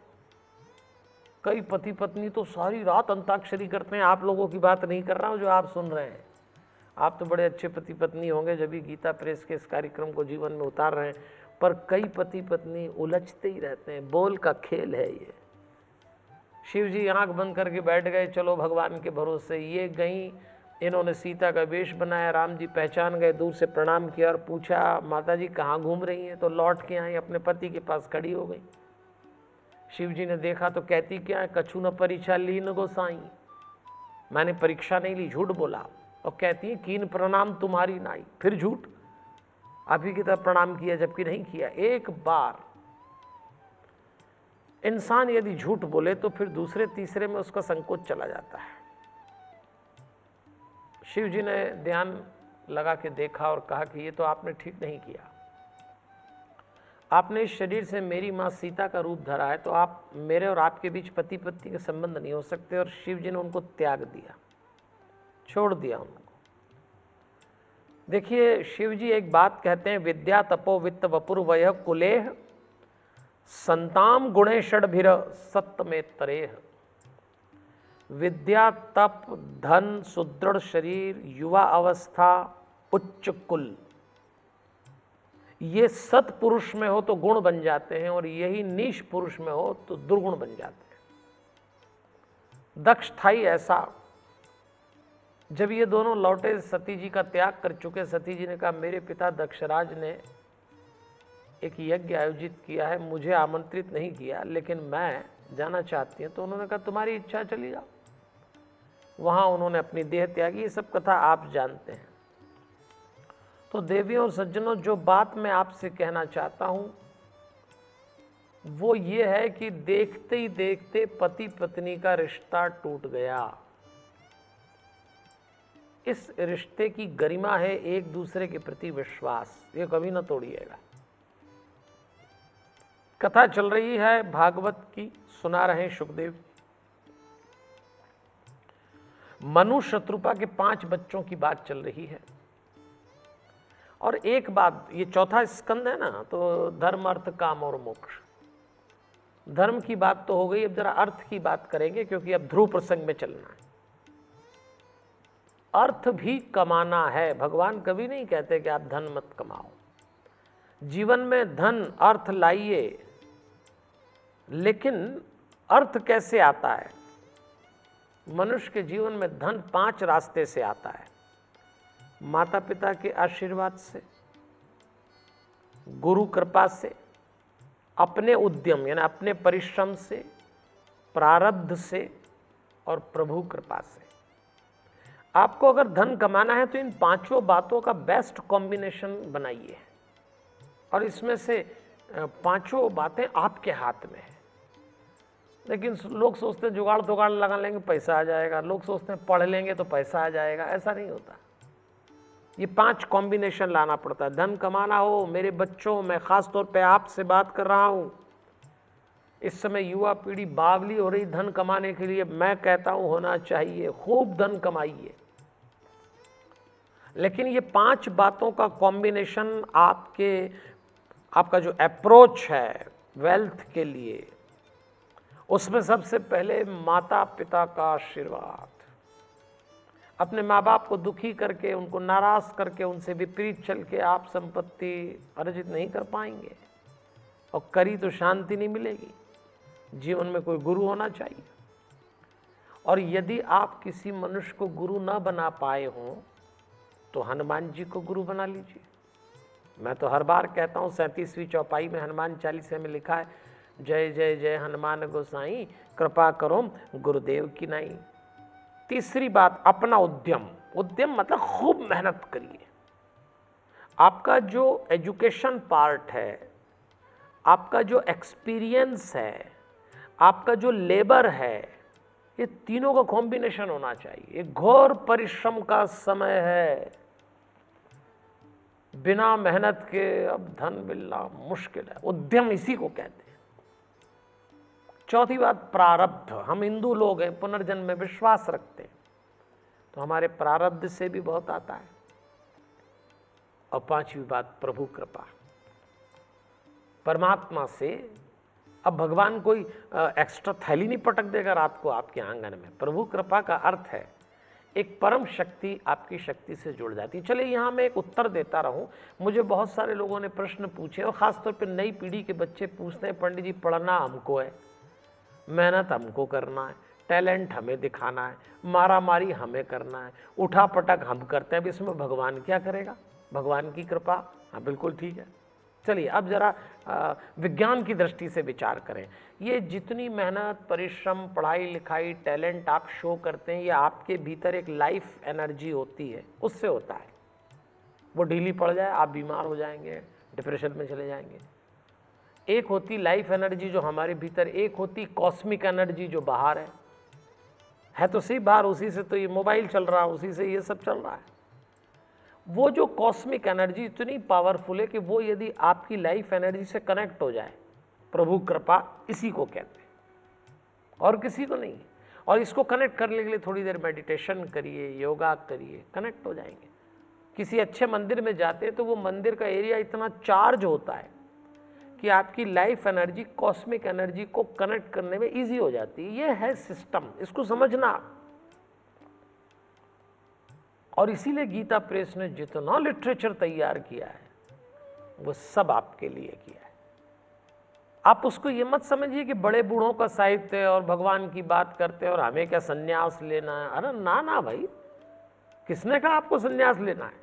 कई पति पत्नी तो सारी रात अंताक्षरी करते हैं। आप लोगों की बात नहीं कर रहा हूं जो आप सुन रहे हैं। आप तो बड़े अच्छे पति पत्नी होंगे जब भी गीता प्रेस के इस कार्यक्रम को जीवन में उतार रहे हैं, पर कई पति पत्नी उलझते ही रहते हैं। बोल का खेल है ये। शिव जी आंख बंद करके बैठ गए, चलो भगवान के भरोसे। ये गई, इन्होंने सीता का वेश बनाया, राम जी पहचान गए, दूर से प्रणाम किया और पूछा माता जी कहाँ घूम रही हैं। तो लौट के आई, अपने पति के पास खड़ी हो गई। शिव जी ने देखा तो कहती क्या है, कछु न परीक्षा ली न गोसाई, मैंने परीक्षा नहीं ली, झूठ बोला। और कहती है कीन प्रणाम तुम्हारी नाई, फिर झूठ, आप ही की तरफ प्रणाम किया जबकि नहीं किया। एक बार इंसान यदि झूठ बोले तो फिर दूसरे तीसरे में उसका संकोच चला जाता है। शिव जी ने ध्यान लगा के देखा और कहा कि ये तो आपने ठीक नहीं किया। आपने इस शरीर से मेरी मां सीता का रूप धरा है, तो आप मेरे और आपके बीच पति पत्नी के संबंध नहीं हो सकते। और शिव जी ने उनको त्याग दिया, छोड़ दिया उनको। देखिए शिव जी एक बात कहते हैं, विद्या तपो वित्त वपुर वय कुलेह संताम गुणे षड्भिर सत्तमेत्तरेह। विद्या, तप, धन, सुदृढ़ शरीर, युवा अवस्था, उच्च कुल, ये सत्पुरुष में हो तो गुण बन जाते हैं, और यही नीच पुरुष में हो तो दुर्गुण बन जाते हैं। दक्ष था ही ऐसा। जब ये दोनों लौटे, सती जी का त्याग कर चुके, सती जी ने कहा मेरे पिता दक्षराज ने एक यज्ञ आयोजित किया है, मुझे आमंत्रित नहीं किया, लेकिन मैं जाना चाहती हूँ। तो उन्होंने कहा तुम्हारी इच्छा, चली जाओ। वहां उन्होंने अपनी देह त्यागी। ये सब कथा आप जानते हैं। तो देवियों और सज्जनों, जो बात मैं आपसे कहना चाहता हूं वो ये है कि देखते ही देखते पति पत्नी का रिश्ता टूट गया। इस रिश्ते की गरिमा है एक दूसरे के प्रति विश्वास, ये कभी ना तोड़िएगा। कथा चल रही है भागवत की, सुना रहे सुखदेव। मनु शत्रुपा के 5 बच्चों की बात चल रही है। और एक बात, ये 4था स्कंद है ना, तो धर्म अर्थ काम और मोक्ष। धर्म की बात तो हो गई, अब जरा अर्थ की बात करेंगे, क्योंकि अब ध्रुव प्रसंग में चलना है। अर्थ भी कमाना है। भगवान कभी नहीं कहते कि आप धन मत कमाओ। जीवन में धन अर्थ लाइए, लेकिन अर्थ कैसे आता है? मनुष्य के जीवन में धन 5 रास्ते से आता है। माता पिता के आशीर्वाद से, गुरु कृपा से, अपने उद्यम यानी अपने परिश्रम से, प्रारब्ध से और प्रभु कृपा से। आपको अगर धन कमाना है तो इन 5 बातों का बेस्ट कॉम्बिनेशन बनाइए, और इसमें से 5 बातें आपके हाथ में है। लेकिन लोग सोचते हैं जुगाड़ तुगाड़ लगा लेंगे पैसा आ जाएगा, लोग सोचते हैं पढ़ लेंगे तो पैसा आ जाएगा। ऐसा नहीं होता। ये 5 कॉम्बिनेशन लाना पड़ता है। धन कमाना हो, मेरे बच्चों, मैं खास तौर पे आपसे बात कर रहा हूं। इस समय युवा पीढ़ी बावली हो रही धन कमाने के लिए। मैं कहता हूं होना चाहिए, खूब धन कमाइए, लेकिन ये 5 बातों का कॉम्बिनेशन आपका जो अप्रोच है वेल्थ के लिए, उसमें सबसे पहले माता पिता का आशीर्वाद। अपने माँ बाप को दुखी करके, उनको नाराज करके, उनसे विपरीत चल के आप संपत्ति अर्जित नहीं कर पाएंगे, और करी तो शांति नहीं मिलेगी। जीवन में कोई गुरु होना चाहिए, और यदि आप किसी मनुष्य को गुरु न बना पाए हों तो हनुमान जी को गुरु बना लीजिए। मैं तो हर बार कहता हूँ, 37वीं चौपाई में हनुमान चालीसा में लिखा है, जय जय जय हनुमान गोसाई, कृपा करो गुरुदेव की नाई। तीसरी बात, अपना उद्यम। उद्यम मतलब खूब मेहनत करिए। आपका जो एजुकेशन पार्ट है, आपका जो एक्सपीरियंस है, आपका जो लेबर है, ये तीनों का कॉम्बिनेशन होना चाहिए। ये घोर परिश्रम का समय है। बिना मेहनत के अब धन मिलना मुश्किल है। उद्यम इसी को कहते हैं। चौथी बात, प्रारब्ध। हम हिंदू लोग हैं, पुनर्जन्म में विश्वास रखते हैं, तो हमारे प्रारब्ध से भी बहुत आता है। और 5वीं बात, प्रभु कृपा। परमात्मा से अब भगवान कोई एक्स्ट्रा थैली नहीं पटक देगा रात को आपके आंगन में। प्रभु कृपा का अर्थ है एक परम शक्ति आपकी शक्ति से जुड़ जाती है। चलिए यहाँ मैं एक उत्तर देता रहूं। मुझे बहुत सारे लोगों ने प्रश्न पूछे, और ख़ासतौर पे नई पीढ़ी के बच्चे पूछते हैं, पंडित जी पढ़ना हमको है, मेहनत हमको करना है, टैलेंट हमें दिखाना है, मारा मारी हमें करना है, उठा पटक हम करते हैं, अब इसमें भगवान क्या करेगा? भगवान की कृपा। हाँ बिल्कुल ठीक है। चलिए अब जरा विज्ञान की दृष्टि से विचार करें। ये जितनी मेहनत, परिश्रम, पढ़ाई लिखाई, टैलेंट आप शो करते हैं, ये आपके भीतर एक लाइफ एनर्जी होती है, उससे होता है। वो ढीली पड़ जाए, आप बीमार हो जाएंगे, डिप्रेशन में चले जाएंगे। एक होती लाइफ एनर्जी जो हमारे भीतर, एक होती कॉस्मिक एनर्जी जो बाहर है तो सही बाहर, उसी से तो ये मोबाइल चल रहा है, उसी से ये सब चल रहा है। वो जो कॉस्मिक एनर्जी इतनी पावरफुल है कि वो यदि आपकी लाइफ एनर्जी से कनेक्ट हो जाए, प्रभु कृपा इसी को कहते हैं, और किसी को नहीं। और इसको कनेक्ट करने के लिए थोड़ी देर मेडिटेशन करिए, योगा करिए, कनेक्ट हो जाएंगे। किसी अच्छे मंदिर में जाते हैं तो वो मंदिर का एरिया इतना चार्ज होता है कि आपकी लाइफ एनर्जी कॉस्मिक एनर्जी को कनेक्ट करने में ईजी हो जाती है। ये है सिस्टम, इसको समझना। और इसीलिए गीता प्रेस ने जितना लिटरेचर तैयार किया है वो सब आपके लिए किया है। आप उसको ये मत समझिए कि बड़े बूढ़ों का साहित्य और भगवान की बात करते हैं और हमें क्या संन्यास लेना है। अरे ना ना भाई, किसने कहा आपको संन्यास लेना है?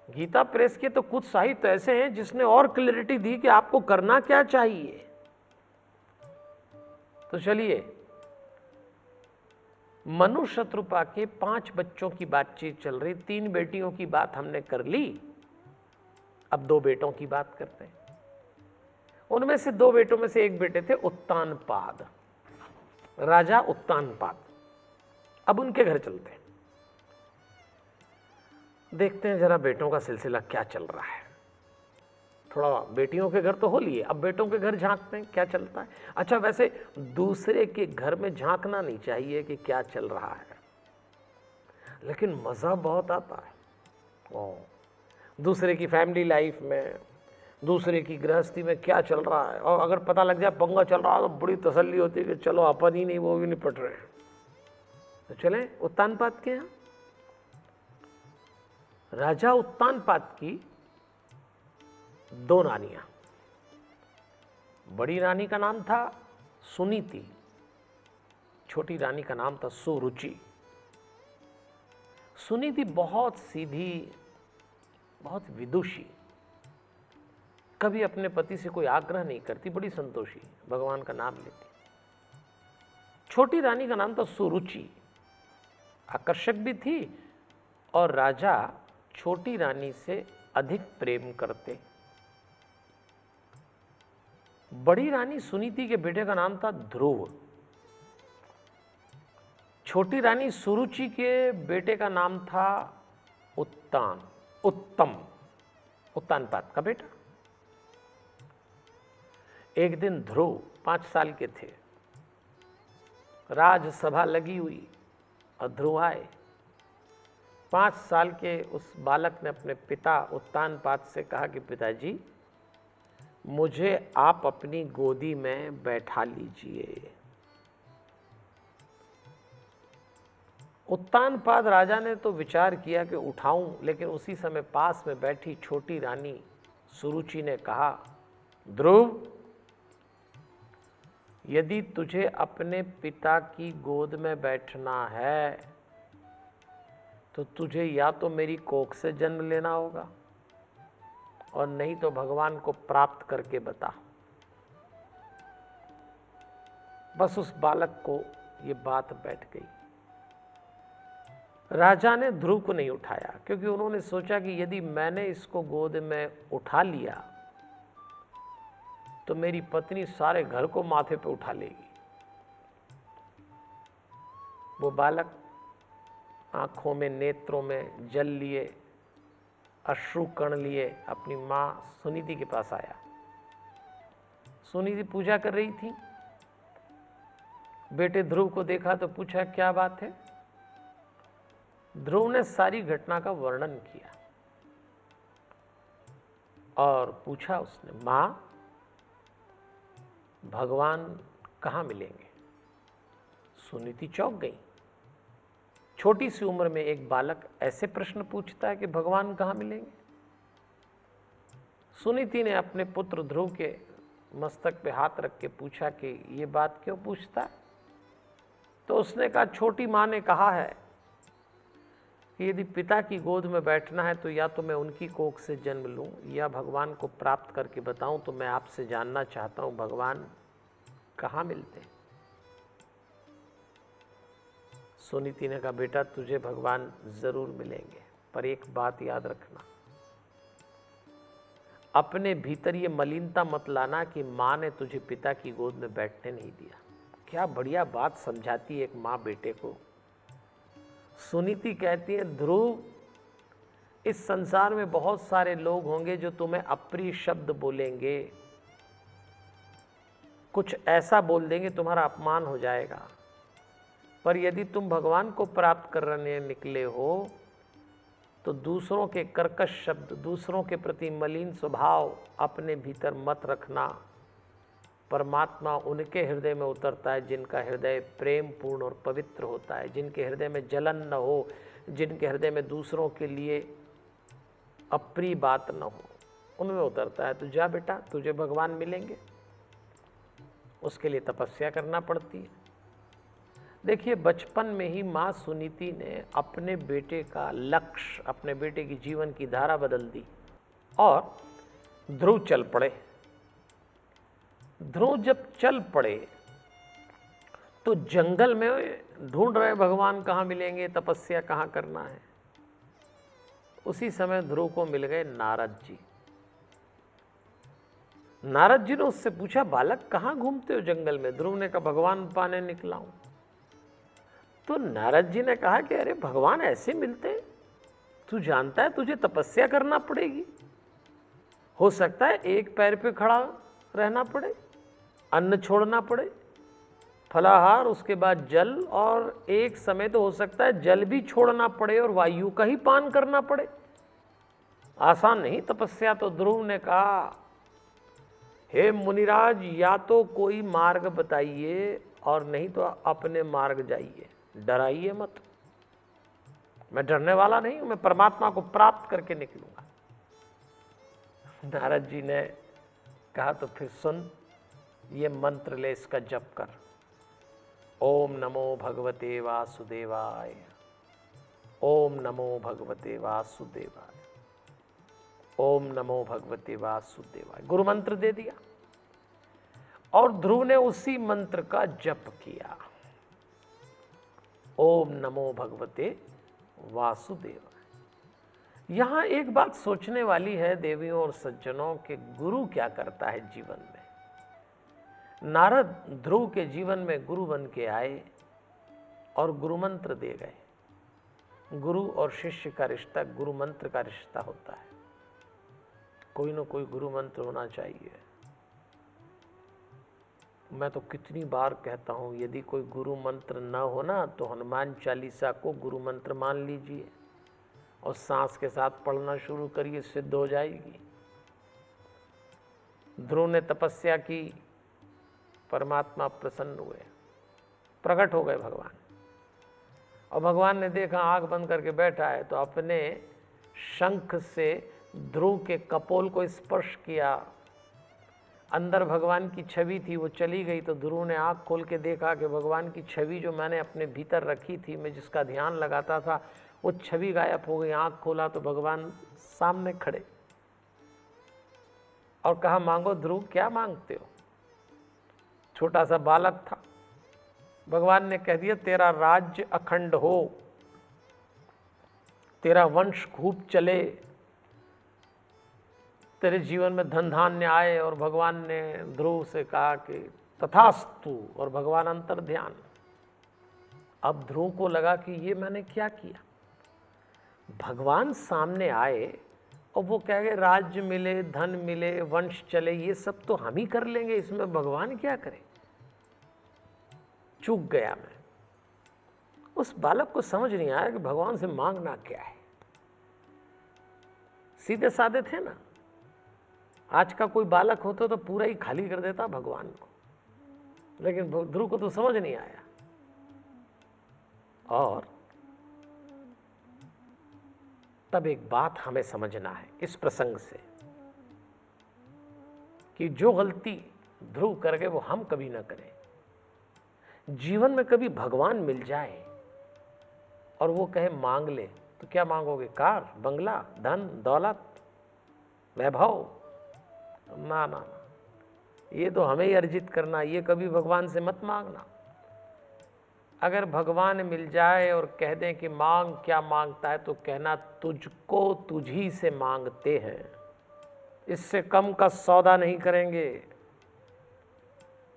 गीता प्रेस के तो कुछ साहित्य ऐसे हैं जिसने और क्लैरिटी दी कि आपको करना क्या चाहिए। तो चलिए, मनु शत्रुपा के 5 बच्चों की बातचीत चल रही। 3 बेटियों की बात हमने कर ली, अब 2 बेटों की बात करते हैं। उनमें से 2 बेटों में से एक बेटे थे उत्तानपाद, राजा उत्तानपाद। अब उनके घर चलते हैं, देखते हैं जरा बेटों का सिलसिला क्या चल रहा है। थोड़ा बेटियों के घर तो हो लिए, अब बेटों के घर झांकते हैं क्या चलता है। अच्छा, वैसे दूसरे के घर में झांकना नहीं चाहिए कि क्या चल रहा है, लेकिन मज़ा बहुत आता है। दूसरे की फैमिली लाइफ में, दूसरे की गृहस्थी में क्या चल रहा है, और अगर पता लग जाए पंगा चल रहा है तो बड़ी तसल्ली होती है कि चलो अपन ही नहीं वो भी निपट रहे हैं। तो चलें उत्तानपाद के यहाँ। राजा उत्तानपाद की दो रानियां, बड़ी रानी का नाम था सुनीति, छोटी रानी का नाम था सुरुचि। सुनीति बहुत सीधी, बहुत विदुषी, कभी अपने पति से कोई आग्रह नहीं करती, बड़ी संतोषी, भगवान का नाम लेती। छोटी रानी का नाम था सुरुचि, आकर्षक भी थी और राजा छोटी रानी से अधिक प्रेम करते। बड़ी रानी सुनीति के बेटे का नाम था ध्रुव, छोटी रानी सुरुचि के बेटे का नाम था उत्तानपाद का बेटा। एक दिन ध्रुव 5 साल के थे, राजसभा लगी हुई और ध्रुव आए। 5 साल के उस बालक ने अपने पिता उत्तानपाद से कहा कि पिताजी, मुझे आप अपनी गोदी में बैठा लीजिए। उत्तानपाद राजा ने तो विचार किया कि उठाऊं, लेकिन उसी समय पास में बैठी छोटी रानी सुरुचि ने कहा, ध्रुव, यदि तुझे अपने पिता की गोद में बैठना है तो तुझे या तो मेरी कोख से जन्म लेना होगा और नहीं तो भगवान को प्राप्त करके बता। बस उस बालक को ये बात बैठ गई। राजा ने ध्रुव को नहीं उठाया, क्योंकि उन्होंने सोचा कि यदि मैंने इसको गोद में उठा लिया तो मेरी पत्नी सारे घर को माथे पे उठा लेगी। वो बालक आंखों में, नेत्रों में जल लिए, अश्रु कण लिए अपनी मां सुनीति के पास आया। सुनीति पूजा कर रही थी। बेटे ध्रुव को देखा तो पूछा, क्या बात है? ध्रुव ने सारी घटना का वर्णन किया और पूछा उसने, मां, भगवान कहाँ मिलेंगे? सुनीति चौंक गई। छोटी सी उम्र में एक बालक ऐसे प्रश्न पूछता है कि भगवान कहाँ मिलेंगे? सुनीति ने अपने पुत्र ध्रुव के मस्तक पे हाथ रख के पूछा कि ये बात क्यों पूछता है? तो उसने कहा, छोटी माँ ने कहा है कि यदि पिता की गोद में बैठना है तो या तो मैं उनकी कोख से जन्म लूं या भगवान को प्राप्त करके बताऊं। तो मैं आपसे जानना चाहता हूं, भगवान कहाँ मिलते हैं? सुनीति ने कहा, बेटा, तुझे भगवान जरूर मिलेंगे, पर एक बात याद रखना, अपने भीतर ये मलिनता मत लाना कि माँ ने तुझे पिता की गोद में बैठने नहीं दिया। क्या बढ़िया बात समझाती है एक माँ बेटे को। सुनीति कहती है, ध्रुव, इस संसार में बहुत सारे लोग होंगे जो तुम्हें अप्रिय शब्द बोलेंगे, कुछ ऐसा बोल देंगे तुम्हारा अपमान हो जाएगा, पर यदि तुम भगवान को प्राप्त करने निकले हो तो दूसरों के कर्कश शब्द, दूसरों के प्रति मलिन स्वभाव अपने भीतर मत रखना। परमात्मा उनके हृदय में उतरता है जिनका हृदय प्रेम पूर्ण और पवित्र होता है, जिनके हृदय में जलन न हो, जिनके हृदय में दूसरों के लिए अप्रिय बात न हो, उनमें उतरता है। तो जा बेटा, तुझे भगवान मिलेंगे। उसके लिए तपस्या करना पड़ती है। देखिए, बचपन में ही माँ सुनीति ने अपने बेटे का लक्ष्य, अपने बेटे की जीवन की धारा बदल दी और ध्रुव चल पड़े। ध्रुव जब चल पड़े तो जंगल में ढूंढ रहे भगवान कहाँ मिलेंगे, तपस्या कहाँ करना है। उसी समय ध्रुव को मिल गए नारद जी। नारद जी ने उससे पूछा, बालक कहाँ घूमते हो जंगल में? ध्रुव ने कहा, भगवान पाने निकला हूं। तो नारद जी ने कहा कि अरे, भगवान ऐसे मिलते हैं? तू जानता है तुझे तपस्या करना पड़ेगी, हो सकता है एक पैर पे खड़ा रहना पड़े, अन्न छोड़ना पड़े, फलाहार, उसके बाद जल, और एक समय तो हो सकता है जल भी छोड़ना पड़े और वायु का ही पान करना पड़े। आसान नहीं तपस्या। तो ध्रुव ने कहा, हे मुनिराज, या तो कोई मार्ग बताइए और नहीं तो अपने मार्ग जाइए, डराइए मत। मैं डरने वाला नहीं हूं, मैं परमात्मा को प्राप्त करके निकलूंगा। नारद जी ने कहा तो फिर सुन, ये मंत्र ले, इसका जप कर। ओम नमो भगवते वासुदेवाय, ओम नमो भगवते वासुदेवाय, ओम नमो भगवते वासुदेवाय। गुरु मंत्र दे दिया और ध्रुव ने उसी मंत्र का जप किया, ओम नमो भगवते वासुदेवाय। यहां एक बात सोचने वाली है देवियों और सज्जनों के, गुरु क्या करता है जीवन में। नारद ध्रुव के जीवन में गुरु बन के आए और गुरु मंत्र दे गए। गुरु और शिष्य का रिश्ता गुरु मंत्र का रिश्ता होता है। कोई ना कोई गुरु मंत्र होना चाहिए। मैं तो कितनी बार कहता हूं, यदि कोई गुरु मंत्र न हो ना तो हनुमान चालीसा को गुरु मंत्र मान लीजिए और सांस के साथ पढ़ना शुरू करिए, सिद्ध हो जाएगी। ध्रुव ने तपस्या की, परमात्मा प्रसन्न हुए, प्रकट हो गए भगवान। और भगवान ने देखा आंख बंद करके बैठा है तो अपने शंख से ध्रुव के कपोल को स्पर्श किया। अंदर भगवान की छवि थी, वो चली गई तो ध्रुव ने आंख खोल के देखा कि भगवान की छवि जो मैंने अपने भीतर रखी थी, मैं जिसका ध्यान लगाता था, वो छवि गायब हो गई। आंख खोला तो भगवान सामने खड़े और कहा, मांगो ध्रुव, क्या मांगते हो। छोटा सा बालक था। भगवान ने कह दिया, तेरा राज्य अखंड हो, तेरा वंश खूब चले, तेरे जीवन में धन धान्य आए। और भगवान ने ध्रुव से कहा कि तथास्तु, और भगवान अंतर ध्यान। अब ध्रुव को लगा कि ये मैंने क्या किया। भगवान सामने आए और वो कह गए राज्य मिले, धन मिले, वंश चले, ये सब तो हम ही कर लेंगे, इसमें भगवान क्या करे। चूक गया मैं। उस बालक को समझ नहीं आया कि भगवान से मांगना क्या है। सीधे साधे थे ना। आज का कोई बालक होता तो पूरा ही खाली कर देता भगवान को, लेकिन ध्रुव को तो समझ नहीं आया। और तब एक बात हमें समझना है इस प्रसंग से कि जो गलती ध्रुव कर गए वो हम कभी ना करें। जीवन में कभी भगवान मिल जाए और वो कहे मांग ले, तो क्या मांगोगे? कार, बंगला, धन, दौलत, वैभव? ना ना, ये तो हमें ही अर्जित करना, ये कभी भगवान से मत मांगना। अगर भगवान मिल जाए और कह दें कि मांग, क्या मांगता है, तो कहना तुझको तुझी से मांगते हैं, इससे कम का सौदा नहीं करेंगे।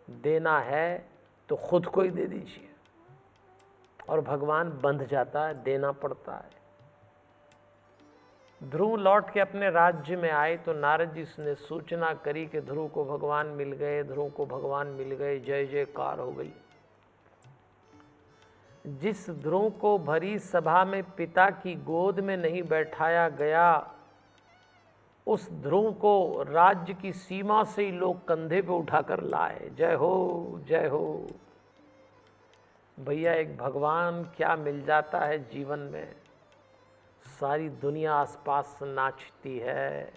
देना है तो खुद को ही दे दीजिए। और भगवान बंध जाता है, देना पड़ता है। ध्रुव लौट के अपने राज्य में आए तो नारद जी ने सूचना करी कि ध्रुव को भगवान मिल गए, ध्रुव को भगवान मिल गए। जय जयकार हो गई। जिस ध्रुव को भरी सभा में पिता की गोद में नहीं बैठाया गया, उस ध्रुव को राज्य की सीमा से ही लोग कंधे पे उठाकर लाए। जय हो, जय हो। भैया, एक भगवान क्या मिल जाता है जीवन में, सारी दुनिया आसपास नाचती है।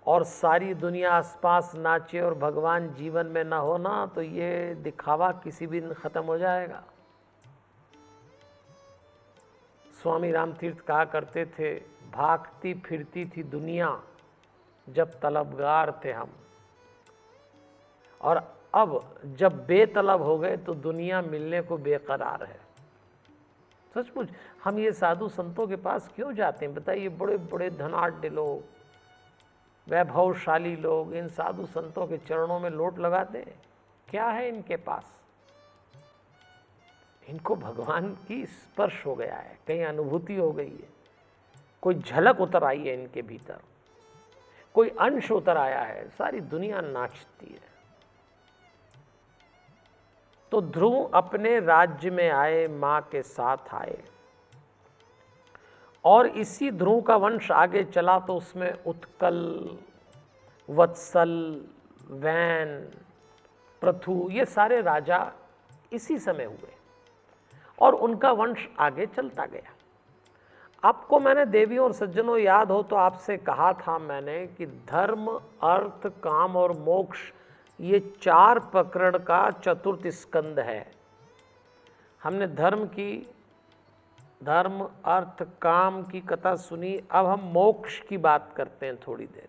और सारी दुनिया आसपास नाचे और भगवान जीवन में ना हो ना, तो ये दिखावा किसी भी दिन खत्म हो जाएगा। स्वामी रामतीर्थ कहा करते थे, भागती फिरती थी दुनिया जब तलबगार थे हम, और अब जब बेतलब हो गए तो दुनिया मिलने को बेकरार है। सचमुच हम ये साधु संतों के पास क्यों जाते हैं बताइए? बड़े बड़े धनाढ्य लोग, वैभवशाली लोग इन साधु संतों के चरणों में लोट लगाते हैं। क्या है इनके पास? इनको भगवान की स्पर्श हो गया है, कहीं अनुभूति हो गई है, कोई झलक उतर आई है इनके भीतर, कोई अंश उतर आया है, सारी दुनिया नाचती है। तो ध्रुव अपने राज्य में आए, मां के साथ आए, और इसी ध्रुव का वंश आगे चला तो उसमें उत्कल, वत्सल, वैन, पृथु, ये सारे राजा इसी समय हुए और उनका वंश आगे चलता गया। आपको मैंने देवियों और सज्जनों याद हो तो आपसे कहा था मैंने कि धर्म, अर्थ, काम और मोक्ष ये 4 प्रकरण का चतुर्थ स्कंद है। हमने धर्म, अर्थ, काम की कथा सुनी। अब हम मोक्ष की बात करते हैं थोड़ी देर।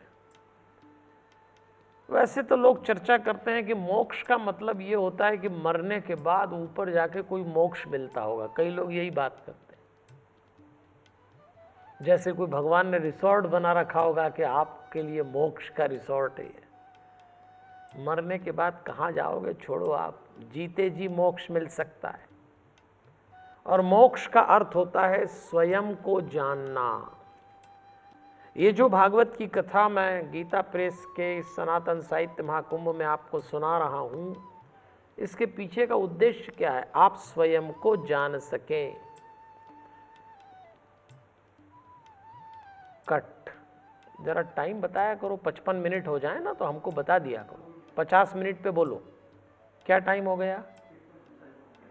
वैसे तो लोग चर्चा करते हैं कि मोक्ष का मतलब ये होता है कि मरने के बाद ऊपर जाके कोई मोक्ष मिलता होगा। कई लोग यही बात करते हैं, जैसे कोई भगवान ने रिसोर्ट बना रखा होगा कि आपके लिए मोक्ष का रिसोर्ट है। मरने के बाद कहाँ जाओगे, छोड़ो, आप जीते जी मोक्ष मिल सकता है। और मोक्ष का अर्थ होता है स्वयं को जानना। ये जो भागवत की कथा मैं गीता प्रेस के सनातन साहित्य महाकुंभ में आपको सुना रहा हूँ, इसके पीछे का उद्देश्य क्या है? आप स्वयं को जान सकें। कट जरा टाइम बताया करो, 55 मिनट हो जाए ना तो हमको बता दिया करो। 50 मिनट पे बोलो। क्या टाइम हो गया?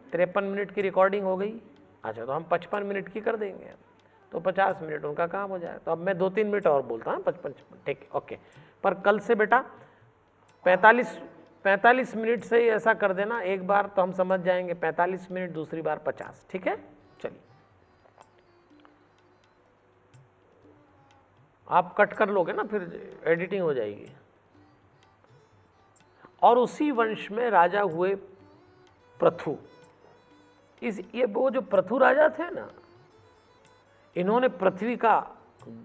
53 मिनट की रिकॉर्डिंग हो गई। अच्छा, तो हम 55 मिनट की कर देंगे, तो 50 मिनट उनका काम हो जाए। तो अब मैं 2-3 मिनट और बोलता हूँ, 55, ठीक है, ओके। पर कल से बेटा 45 मिनट से ही ऐसा कर देना। एक बार तो हम समझ जाएंगे 45 मिनट, दूसरी बार 50, ठीक है? चलिए, आप कट कर लोगे ना, फिर एडिटिंग हो जाएगी। और उसी वंश में राजा हुए पृथु। ये वो जो पृथु राजा थे ना, इन्होंने पृथ्वी का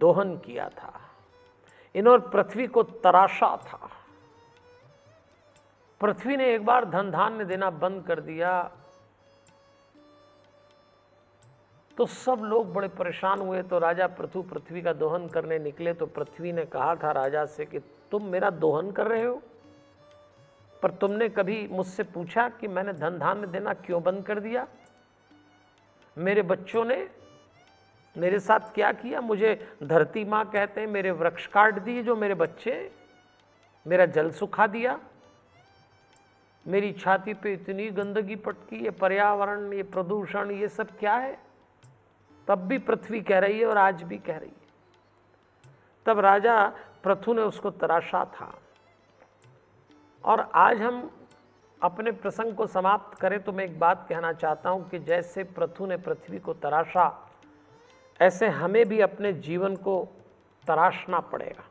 दोहन किया था। इन्होंने पृथ्वी को तराशा था। पृथ्वी ने एक बार धन धान्य देना बंद कर दिया तो सब लोग बड़े परेशान हुए। तो राजा पृथु पृथ्वी का दोहन करने निकले तो पृथ्वी ने कहा था राजा से कि तुम मेरा दोहन कर रहे हो, पर तुमने कभी मुझसे पूछा कि मैंने धन धान्य देना क्यों बंद कर दिया? मेरे बच्चों ने मेरे साथ क्या किया? मुझे धरती माँ कहते हैं, मेरे वृक्ष काट दिए जो मेरे बच्चे, मेरा जल सुखा दिया, मेरी छाती पे इतनी गंदगी पटकी, ये पर्यावरण, ये प्रदूषण, ये सब क्या है? तब भी पृथ्वी कह रही है और आज भी कह रही है। तब राजा पृथु ने उसको तराशा था। और आज हम अपने प्रसंग को समाप्त करें तो मैं एक बात कहना चाहता हूं कि जैसे पृथु ने पृथ्वी को तराशा, ऐसे हमें भी अपने जीवन को तराशना पड़ेगा।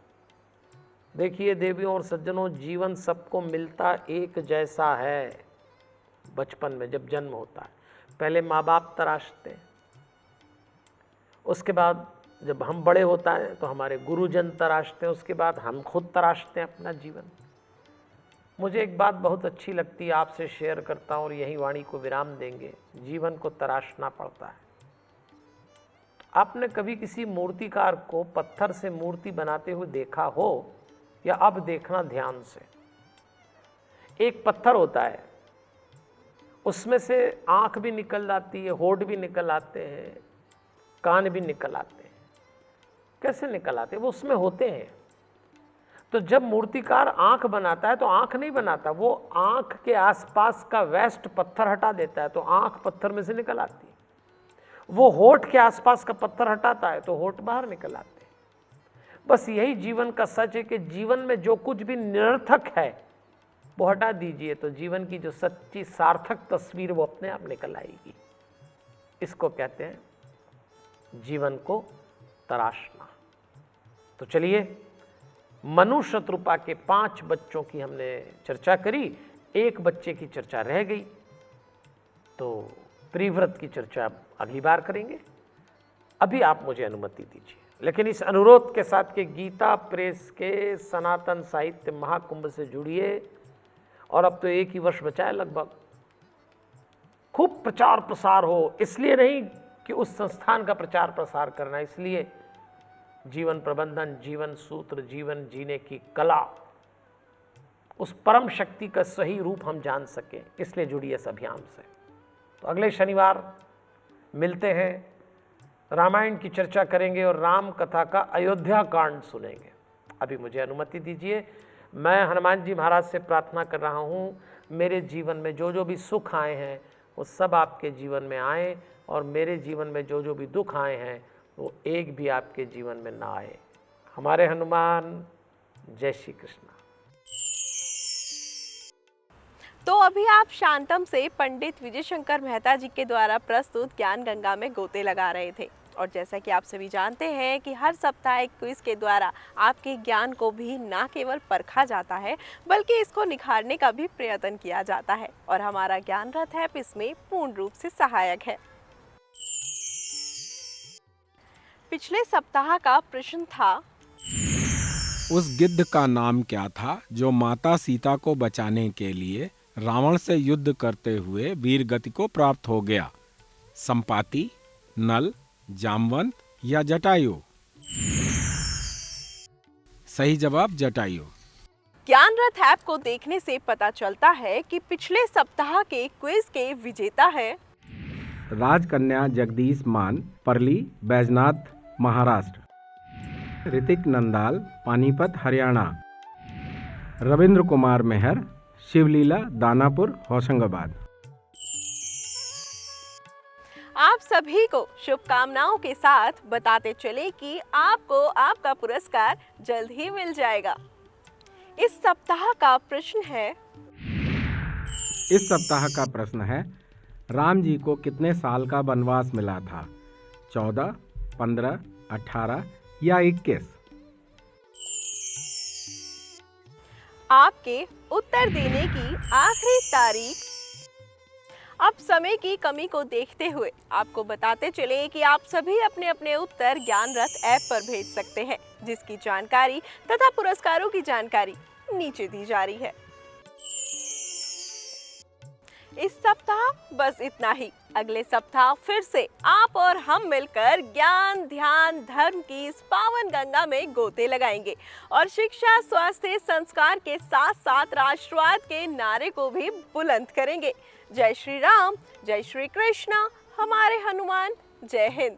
देखिए देवियों और सज्जनों, जीवन सबको मिलता एक जैसा है। बचपन में जब जन्म होता है, पहले माँ बाप तराशते हैं, उसके बाद जब हम बड़े होता है तो हमारे गुरुजन तराशते हैं, उसके बाद हम खुद तराशते हैं अपना जीवन। मुझे एक बात बहुत अच्छी लगती है, आपसे शेयर करता हूँ और यही वाणी को विराम देंगे। जीवन को तराशना पड़ता है। आपने कभी किसी मूर्तिकार को पत्थर से मूर्ति बनाते हुए देखा हो? या अब देखना ध्यान से। एक पत्थर होता है, उसमें से आंख भी निकल आती है, होठ भी निकल आते हैं, कान भी निकल आते हैं। कैसे निकल आते हैं? वो उसमें होते हैं। तो जब मूर्तिकार आंख बनाता है तो आंख नहीं बनाता, वो आंख के आसपास का वेस्ट पत्थर हटा देता है तो आंख पत्थर में से निकल आती है। वो होठ के आसपास का पत्थर हटाता है तो होठ बाहर निकल आते हैं। बस यही जीवन का सच है कि जीवन में जो कुछ भी निरर्थक है वो हटा दीजिए तो जीवन की जो सच्ची सार्थक तस्वीर वो अपने आप निकल आएगी। इसको कहते हैं जीवन को तराशना। तो चलिए, मनु शत्रुपा के 5 बच्चों की हमने चर्चा करी, एक बच्चे की चर्चा रह गई, तो प्रिव्रत की चर्चा अगली बार करेंगे। अभी आप मुझे अनुमति दीजिए, लेकिन इस अनुरोध के साथ कि गीता प्रेस के सनातन साहित्य महाकुंभ से जुड़िए। और अब तो 1 ही वर्ष बचा है लगभग। खूब प्रचार प्रसार हो, इसलिए नहीं कि उस संस्थान का प्रचार प्रसार करना, इसलिए जीवन प्रबंधन, जीवन सूत्र, जीवन जीने की कला, उस परम शक्ति का सही रूप हम जान सकें, इसलिए जुड़िए इस अभियान से। तो अगले शनिवार मिलते हैं, रामायण की चर्चा करेंगे और राम कथा का अयोध्या कांड सुनेंगे। अभी मुझे अनुमति दीजिए। मैं हनुमान जी महाराज से प्रार्थना कर रहा हूँ, मेरे जीवन में जो जो भी सुख आए हैं वो सब आपके जीवन में आए, और मेरे जीवन में जो जो भी दुख आए हैं वो एक भी आपके जीवन में ना आए। हमारे हनुमान। जय श्री कृष्ण। तो अभी आप शांतम से पंडित विजय शंकर मेहता जी के द्वारा प्रस्तुत ज्ञान गंगा में गोते लगा रहे थे। और जैसा कि आप सभी जानते हैं कि हर सप्ताह एक क्विज के द्वारा आपके ज्ञान को भी ना केवल परखा जाता है बल्कि इसको निखारने का भी प्रयत्न किया जाता है। और हमारा ज्ञान रथ ऐप इसमें पूर्ण रूप से सहायक है। पिछले सप्ताह का प्रश्न था, उस गिद्ध का नाम क्या था जो माता सीता को बचाने के लिए रावण से युद्ध करते हुए वीर गति को प्राप्त हो गया? संपाति, नल, जामवंत या जटायु? सही जवाब जटायु। ज्ञान रथ ऐप को देखने से पता चलता है कि पिछले सप्ताह के क्विज के विजेता है राजकन्या जगदीश मान, परली, बैजनाथ, महाराष्ट्र। ऋतिक नंदाल, पानीपत, हरियाणा। रविंद्र कुमार मेहर, शिवलीला, दानापुर, होशंगाबाद। आप सभी को शुभकामनाओं के साथ बताते चले कि आपको आपका पुरस्कार जल्द ही मिल जाएगा। इस सप्ताह का प्रश्न है, इस सप्ताह का प्रश्न है, राम जी को कितने साल का वनवास मिला था? 14, 15, 18 या 21? आपके उत्तर देने की आखिरी तारीख। अब समय की कमी को देखते हुए आपको बताते चले कि आप सभी अपने अपने उत्तर ज्ञान रथ ऐप पर भेज सकते हैं, जिसकी जानकारी तथा पुरस्कारों की जानकारी नीचे दी जा रही है। इस सप्ताह बस इतना ही। अगले सप्ताह फिर से आप और हम मिलकर ज्ञान, ध्यान, धर्म की इस पावन गंगा में गोते लगाएंगे और शिक्षा, स्वास्थ्य, संस्कार के साथ साथ राष्ट्रवाद के नारे को भी बुलंद करेंगे। जय श्री राम, जय श्री कृष्ण, हमारे हनुमान। जय Hind.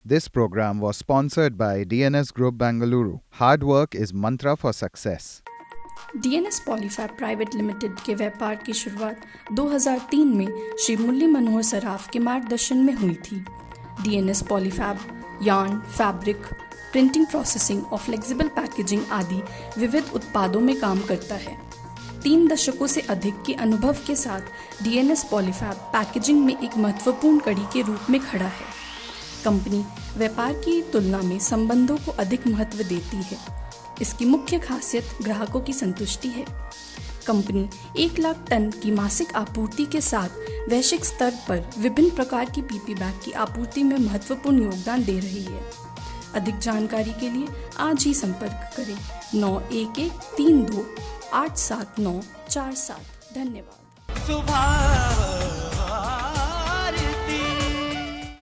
This program was sponsored by DNS Group Bangalore. Hard work is mantra for success. DNS Polyfab private limited के व्यापार की शुरुआत 2003 में श्री मुरली मनोहर सराफ के मार्गदर्शन में हुई थी। DNS Polyfab yarn, fabric, printing, processing और फ्लेक्सिबल पैकेजिंग आदि विविध उत्पादों में काम करता है। 3 दशकों से अधिक के अनुभव के साथ DNS पॉलीफैब पैकेजिंग में एक महत्वपूर्ण कड़ी के रूप में खड़ा है। कंपनी व्यापार की तुलना में संबंधों को अधिक महत्व देती है। इसकी मुख्य खासियत ग्राहकों की संतुष्टि है। कंपनी 1 लाख टन की मासिक आपूर्ति के साथ वैश्विक स्तर पर विभिन्न प्रकार की PP बैग की आपूर्ति में महत्वपूर्ण योगदान दे रही है। अधिक जानकारी के लिए आज ही संपर्क करें 9132 87947। धन्यवाद।